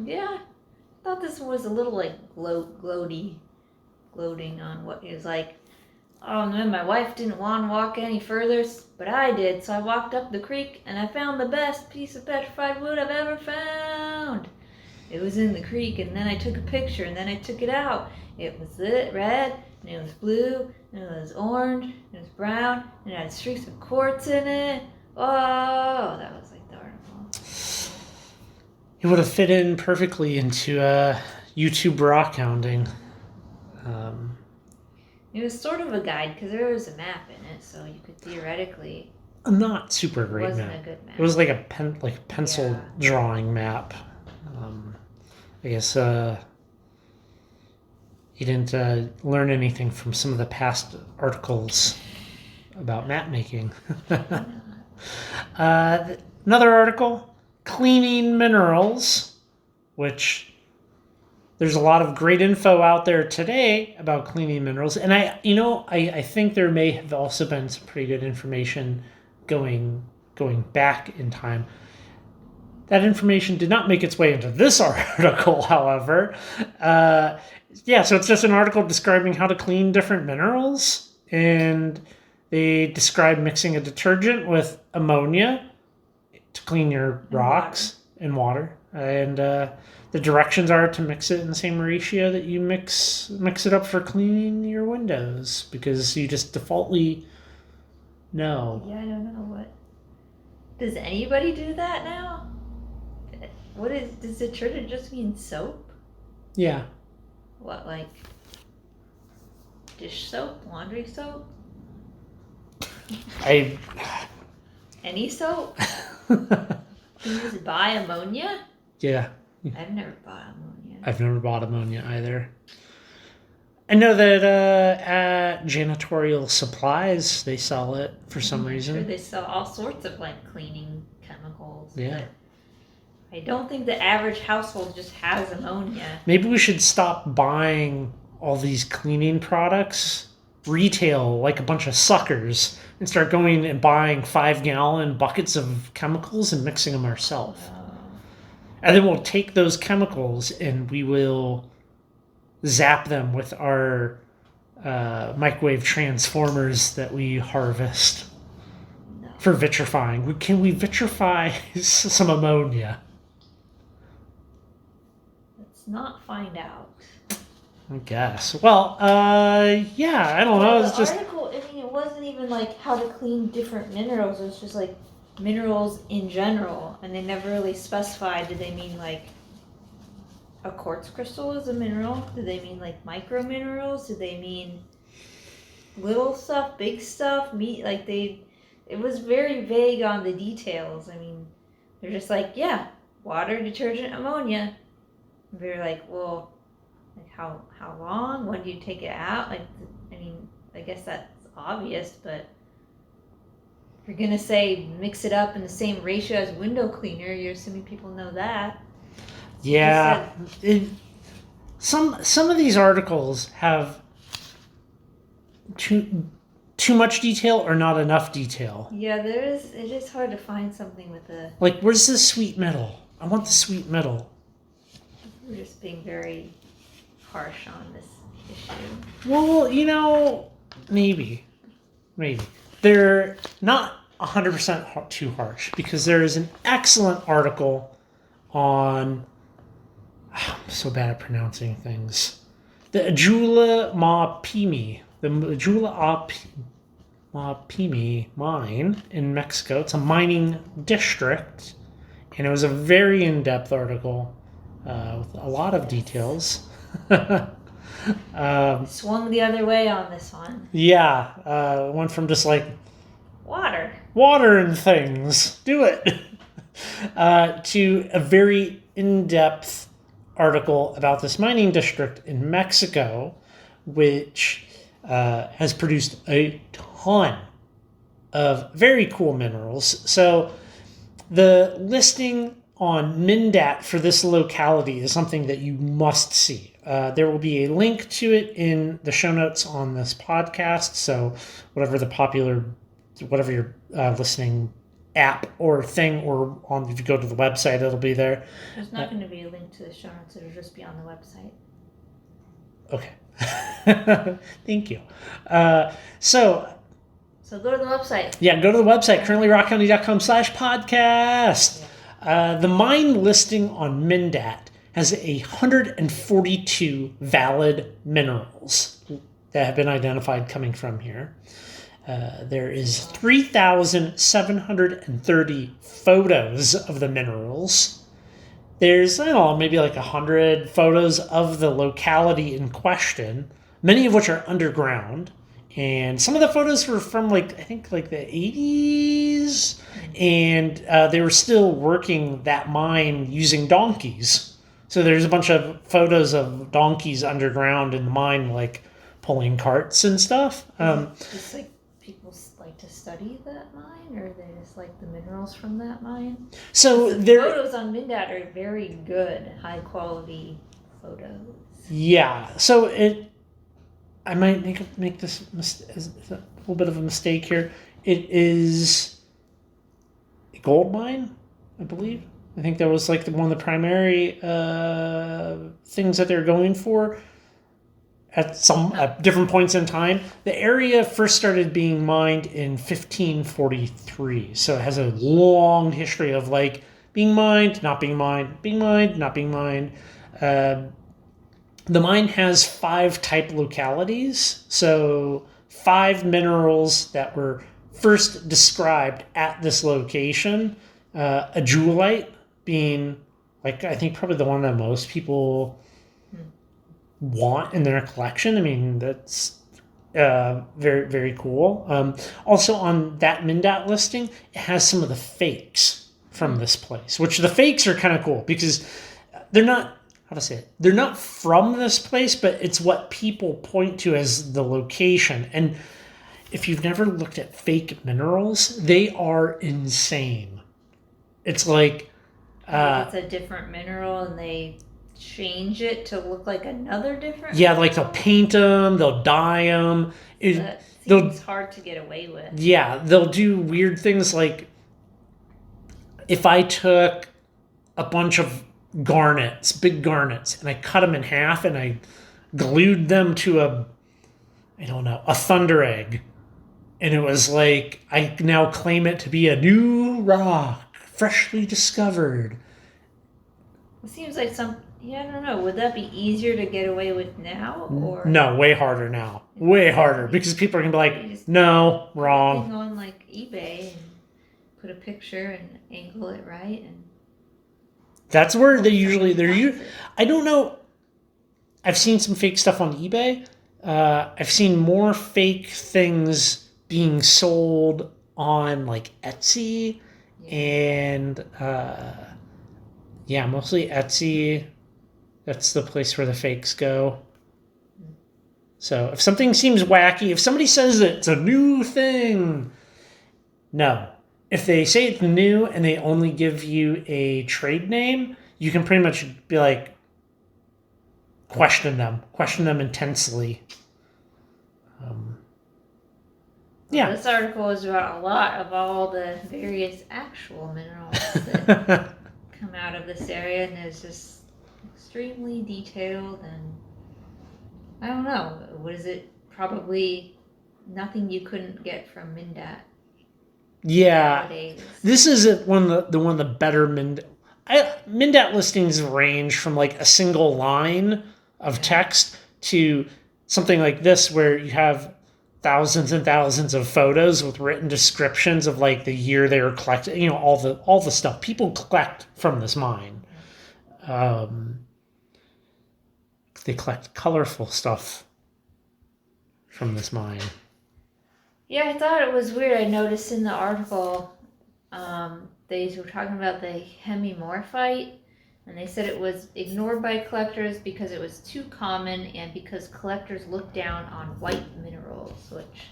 Yeah, I thought this was a little like gloating on what he was like. Oh man, my wife didn't want to walk any further, but I did, so I walked up the creek and I found the best piece of petrified wood I've ever found. It was in the creek, and then I took a picture, and then I took it out. It was red, and it was blue, and it was orange, and it was brown, and it had streaks of quartz in it. Oh, that was like the article. It would have fit in perfectly into YouTube rockhounding. It was sort of a guide because there was a map in it, so you could theoretically. A not super great wasn't map. A good map. It was like a pencil drawing map. I guess you didn't learn anything from some of the past articles about map making. Another article, cleaning minerals, which there's a lot of great info out there today about cleaning minerals. And I think there may have also been some pretty good information going back in time. That information did not make its way into this article, however. So it's just an article describing how to clean different minerals. And they describe mixing a detergent with ammonia to clean your rocks and water. And the directions are to mix it in the same ratio that you mix it up for cleaning your windows, because you just defaultly know. Yeah, I don't know what. Does anybody do that now? Does detergent just mean soap? Yeah. What, like dish soap, laundry soap? Any soap? Can you just buy ammonia? Yeah. I've never bought ammonia. I've never bought ammonia either. I know that at janitorial supplies they sell it for some reason. Sure, they sell all sorts of like cleaning chemicals. Yeah. I don't think the average household just has ammonia. Maybe we should stop buying all these cleaning products retail like a bunch of suckers and start going and buying 5-gallon buckets of chemicals and mixing them ourselves. And then we'll take those chemicals and we will zap them with our microwave transformers that we harvest for vitrifying. Can we vitrify some ammonia? Let's not find out. I guess. Well, yeah, I don't know. It's just article, I mean, it wasn't even like how to clean different minerals. It was just like minerals in general, and they never really specified. Did they mean like a quartz crystal is a mineral? Did they mean like micro minerals? Did they mean little stuff, big stuff, meat? Like it was very vague on the details. I mean, they're just like, yeah, water, detergent, ammonia. And they're like, well, like how long? When do you take it out? Like, I mean, I guess that's obvious, but if you're gonna say mix it up in the same ratio as window cleaner, you're assuming people know that. Yeah. Some of these articles have too much detail or not enough detail. Yeah, it is hard to find something with a... Like, where's the sweet middle? I want the sweet middle. We're just being very harsh on this issue. Well, maybe. They're not 100% too harsh, because there is an excellent article on... I'm so bad at pronouncing things. The Ajula Mapimi. The Ajula Mapimi mine in Mexico. It's a mining district. And it was a very in-depth article with a lot of details. Swung the other way on this one. Yeah. Went from just like... Water and things. Do it. To a very in-depth article about this mining district in Mexico, which has produced a ton of very cool minerals. So the listing on Mindat for this locality is something that you must see. There will be a link to it in the show notes on this podcast. So whatever your listening app or thing, or if you go to the website, it'll be there. There's not going to be a link to the show notes. It'll just be on the website. Okay. Thank you. So go to the website. Yeah, go to the website, currently rockhounding.com/podcast. The mine listing on Mindat has 142 valid minerals that have been identified coming from here. There is 3,730 photos of the minerals. There's, maybe like 100 photos of the locality in question, many of which are underground. And some of the photos were from I think the 80s. And they were still working that mine using donkeys. So there's a bunch of photos of donkeys underground in the mine, pulling carts and stuff. Just people like to study that mine, or they just like the minerals from that mine? So the photos on Mindat are very good, high quality photos. Yeah. So I might make this a little bit of a mistake here. It is a gold mine, I believe. I think that was one of the primary things that they're going for at different points in time. The area first started being mined in 1543, so it has a long history of being mined, not being mined, being mined, not being mined. The mine has 5 type localities, so 5 minerals that were first described at this location. A jewelite being, I think, probably the one that most people want in their collection. I mean, that's very, very cool. Also on that Mindat listing, it has some of the fakes from this place, which the fakes are kind of cool because they're not, they're not from this place, but it's what people point to as the location. And if you've never looked at fake minerals, they are insane. It's it's a different mineral and they change it to look like another different mineral? They'll paint them, they'll dye them. That seems hard to get away with. Yeah, they'll do weird things if I took a bunch of garnets, big garnets, and I cut them in half and I glued them to a thunder egg. And it was I now claim it to be a new rock, freshly discovered. It seems like I don't know. Would that be easier to get away with now, or no? Way harder now. Way harder because people are gonna be no, wrong. Go on eBay and put a picture and angle it right, and that's where they're. I don't know. I've seen some fake stuff on eBay. I've seen more fake things being sold on Etsy and mostly Etsy. That's the place where the fakes go. So if something seems wacky, if somebody says that it's a new thing, no. If they say it's new and they only give you a trade name, you can pretty much be like, question them intensely. Yeah. This article is about a lot of all the various actual minerals that come out of this area, and it's just extremely detailed, and I don't know, what is it? Probably nothing you couldn't get from Mindat. Yeah. Nowadays. This is one of the better Mindat listings range from like a single line of text to something like this where you have thousands and thousands of photos with written descriptions of like the year they were collected, all the stuff people collect from this mine. They collect colorful stuff from this mine. Yeah, I thought it was weird. I noticed in the article they were talking about the hemimorphite, and they said it was ignored by collectors because it was too common and because collectors look down on white minerals, which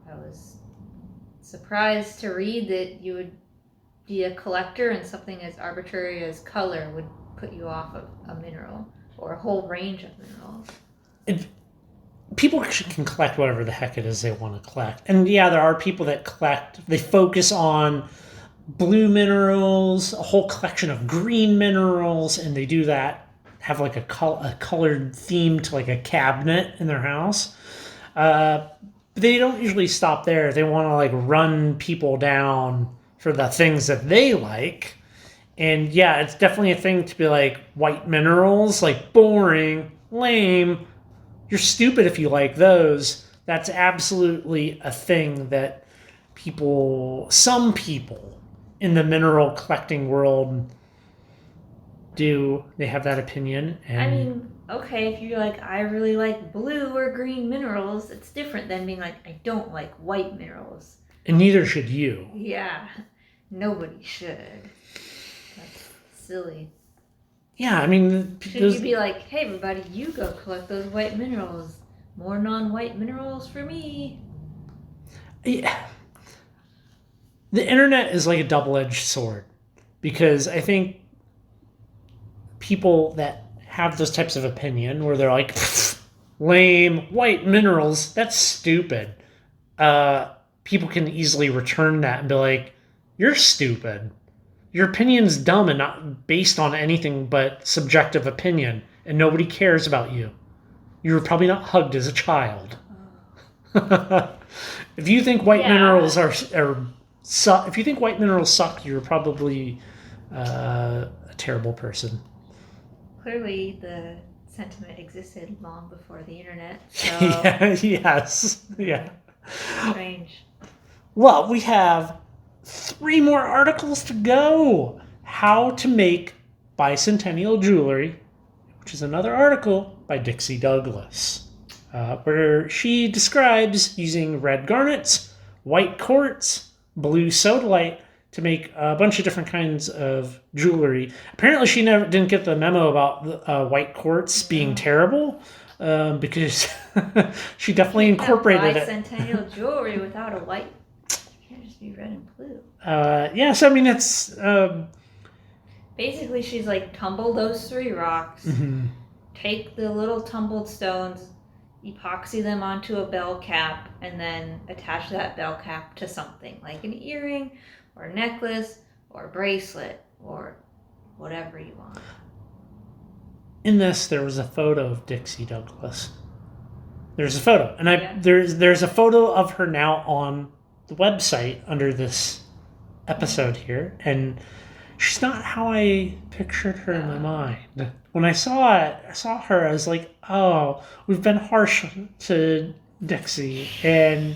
I was surprised to read that you would be a collector and something as arbitrary as color would put you off of a mineral or a whole range of minerals. People can collect whatever the heck it is they want to collect. And yeah, there are people that collect, they focus on blue minerals, a whole collection of green minerals, and they do that, have like a colored theme to like a cabinet in their house. But they don't usually stop there. They want to like run people down for the things that they like. And yeah, it's definitely a thing to be like white minerals, like boring, lame. You're stupid if you like those. That's absolutely a thing that some people in the mineral collecting world do. They have that opinion. And I mean, okay, if you're like, I really like blue or green minerals, it's different than being like, I don't like white minerals. And neither should you. Yeah, nobody should. That's silly. Yeah, I mean... Should you be like, hey everybody, you go collect those white minerals. More non-white minerals for me. Yeah. The internet is like a double-edged sword. Because I think people that have those types of opinion where they're like, lame, white minerals, that's stupid. People can easily return that and be like, you're stupid. Your opinion's dumb and not based on anything but subjective opinion, and nobody cares about you. You were probably not hugged as a child. If you think white minerals if you think white minerals suck, you're probably a terrible person. Clearly, the sentiment existed long before the internet. So Yes. Yeah. Strange. Well, we have 3 more articles to go. How to make bicentennial jewelry, which is another article by Dixie Douglas, where she describes using red garnets, white quartz, blue sodalite to make a bunch of different kinds of jewelry. Apparently, she didn't get the memo about the, white quartz being terrible, because she definitely incorporated it. Bicentennial jewelry without a white. Be red and blue. So I mean, it's basically she's like, tumble those 3 rocks, take the little tumbled stones, epoxy them onto a bell cap, and then attach that bell cap to something like an earring or a necklace or a bracelet or whatever you want. In this, there was a photo of Dixie Douglas. There's a photo, and there's a photo of her now on the website under this episode here, and she's not how I pictured her in my mind. When I saw her, I was like, oh, we've been harsh to Dixie, and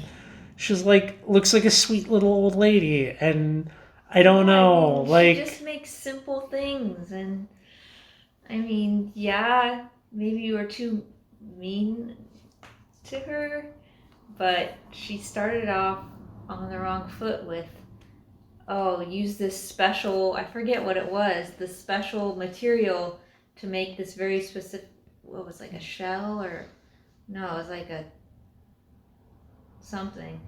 she's like, looks like a sweet little old lady, and I don't know, she just makes simple things, and I mean, yeah, maybe you were too mean to her, but she started off on the wrong foot with, use this special, I forget what it was, the special material to make this very specific, what was like a shell or No, it was like a something.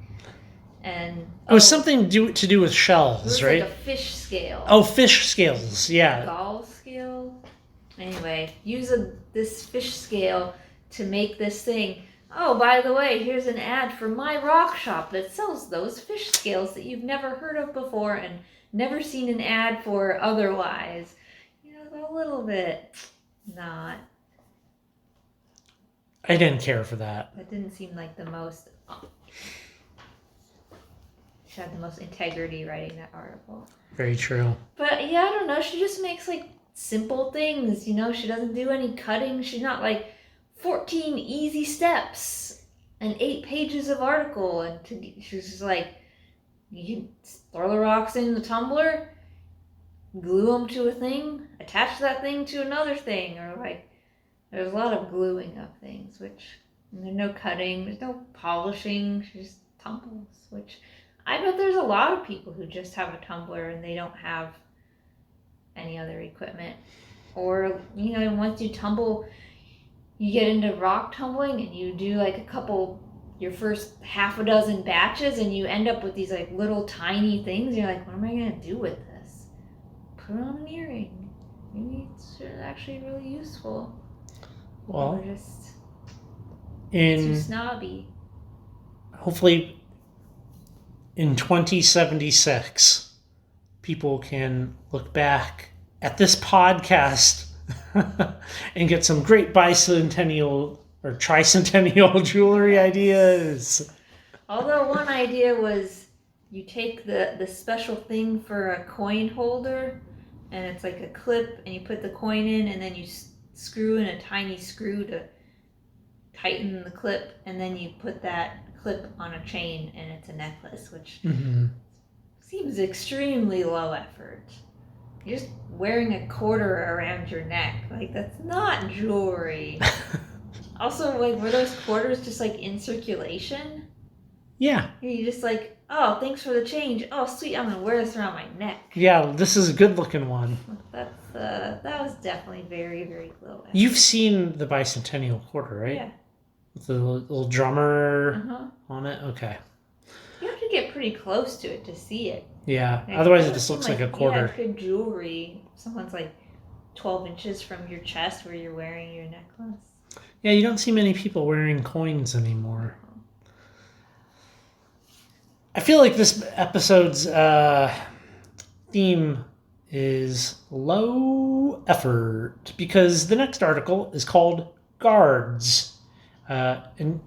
And something to do with it shells, was right? like a fish scale. Oh, fish scales, yeah. Gall scale. Anyway, use this fish scale to make this thing. Oh, by the way, here's an ad for my rock shop that sells those fish scales that you've never heard of before and never seen an ad for otherwise. You know, a little bit not. I didn't care for that. That didn't seem like the most. She had the most integrity writing that article. Very true. But yeah, I don't know. She just makes like simple things, you know. She doesn't do any cutting. She's not like 14 easy steps and 8 pages of article. And she's just like, you can throw the rocks in the tumbler, glue them to a thing, attach that thing to another thing, or like there's a lot of gluing of things, which there's no cutting, there's no polishing. She just tumbles, which I bet there's a lot of people who just have a tumbler and they don't have any other equipment. Or, you know, once you tumble, you get into rock tumbling and you do like your first half a dozen batches and you end up with these like little tiny things. You're like, what am I going to do with this? Put it on an earring. Maybe it's actually really useful. Well, or just too snobby. Hopefully in 2076, people can look back at this podcast and get some great bicentennial or tricentennial jewelry ideas. Although one idea was you take the special thing for a coin holder and it's like a clip and you put the coin in and then you screw in a tiny screw to tighten the clip and then you put that clip on a chain and it's a necklace, which seems extremely low effort. You're just wearing a quarter around your neck. Like, that's not jewelry. Also, like, were those quarters just like in circulation? Yeah. You just like, oh, thanks for the change. Oh, sweet, I'm gonna wear this around my neck. Yeah, this is a good looking one. That was definitely very, very low effort. You've seen the bicentennial quarter, right? Yeah. With the little drummer on it? Okay. You have to get pretty close to it to see it. Yeah, Like, otherwise it just looks like a quarter. Yeah, good jewelry. Someone's like 12 inches from your chest where you're wearing your necklace. Yeah, you don't see many people wearing coins anymore. I feel like this episode's theme is low effort because the next article is called Guards. And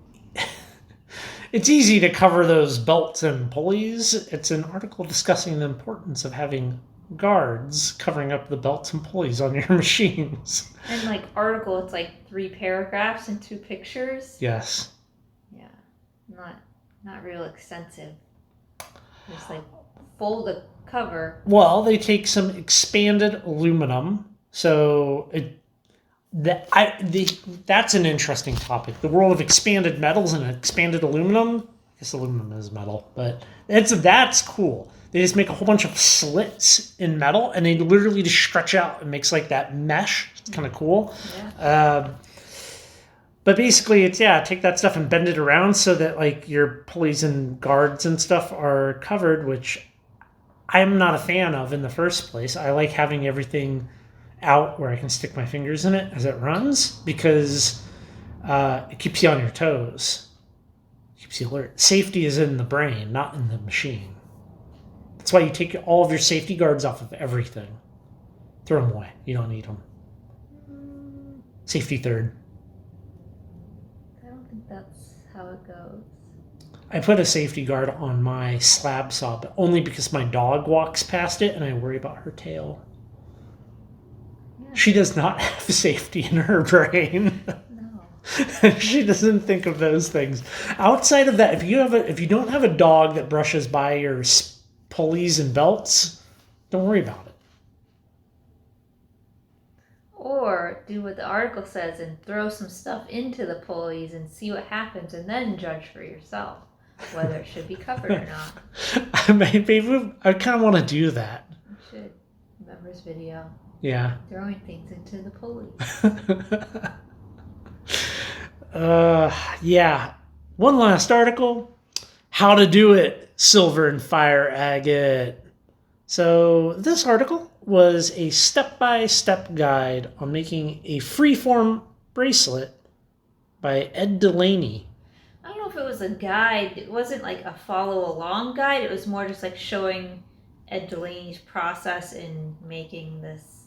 it's easy to cover those belts and pulleys. It's an article discussing the importance of having guards covering up the belts and pulleys on your machines. And like article, it's like 3 paragraphs and 2 pictures. Yes. Yeah, not real extensive. Just like fold the cover. Well, they take some expanded aluminum. So that's an interesting topic. The world of expanded metals and expanded aluminum. I guess aluminum is metal, but that's cool. They just make a whole bunch of slits in metal, and they literally just stretch out and makes like that mesh. It's kind of cool. Yeah. But basically, it's take that stuff and bend it around so that like your pulleys and guards and stuff are covered, which I'm not a fan of in the first place. I like having everything out where I can stick my fingers in it as it runs because it keeps you on your toes. It keeps you alert. Safety is in the brain, not in the machine. That's why you take all of your safety guards off of everything. Throw them away. You don't need them. Safety third. I don't think that's how it goes. I put a safety guard on my slab saw, but only because my dog walks past it and I worry about her tail. Yeah. She does not have safety in her brain. No. She doesn't think of those things. Outside of that, if you don't have a dog that brushes by your pulleys and belts, don't worry about it. Or do what the article says and throw some stuff into the pulleys and see what happens and then judge for yourself whether it should be covered or not. Maybe I kind of want to do that. You should. Remember this video. Yeah. Throwing things into the pulleys. Yeah. One last article. How to do it, silver and fire agate. So this article was a step-by-step guide on making a freeform bracelet by Ed Delaney. I don't know if it was a guide. It wasn't like a follow along guide. It was more just like showing Ed Delaney's process in making this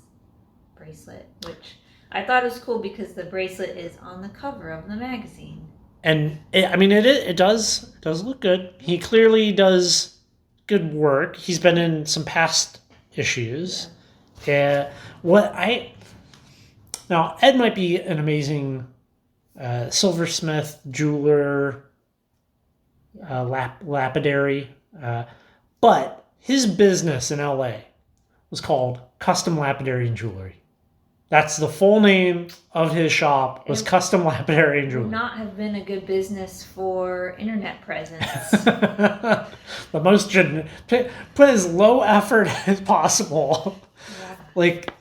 bracelet, which I thought was cool because the bracelet is on the cover of the magazine. And it does look good. He clearly does good work. He's been in some past issues. Yeah. Now Ed might be an amazing silversmith, jeweler, lapidary, but his business in LA was called Custom Lapidary and Jewelry. That's the full name of his shop, was Custom Lapidary and Jewelry. Would not have been a good business for internet presence. The most put as low effort as possible. Yeah. Like,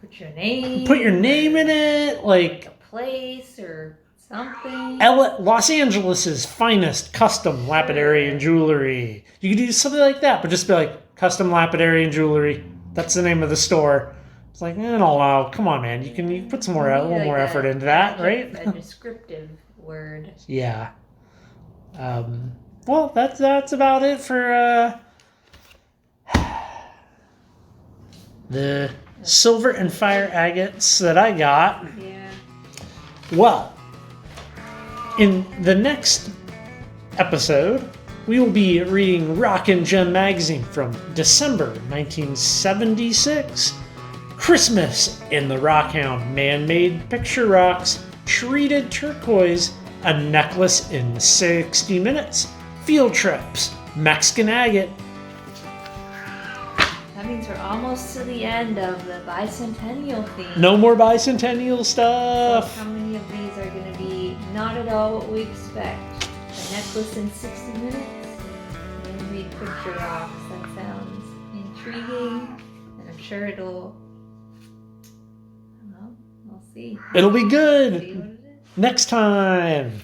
put your name. Put your name in it, like a place or something. Los Angeles' finest custom lapidary and jewelry. You could do something like that, but just be like Custom Lapidary and Jewelry. That's the name of the store. It's like, no, come on, man. You can put some more, a little more effort into that, right? A descriptive word. Yeah. Well, that's about it for the silver and fire agates that I got. Yeah. Well, in the next episode, we will be reading Rockin' Gem magazine from December 1976. Christmas in the Rockhound, man-made picture rocks, treated turquoise, a necklace in 60 minutes, field trips, Mexican agate. That means we're almost to the end of the bicentennial theme. No more bicentennial stuff. So how many of these are going to be not at all what we expect? A necklace in 60 minutes? Man-made picture rocks. That sounds intriguing. And I'm sure it'll... Well, we'll see. It'll be good. See what it is. Next time.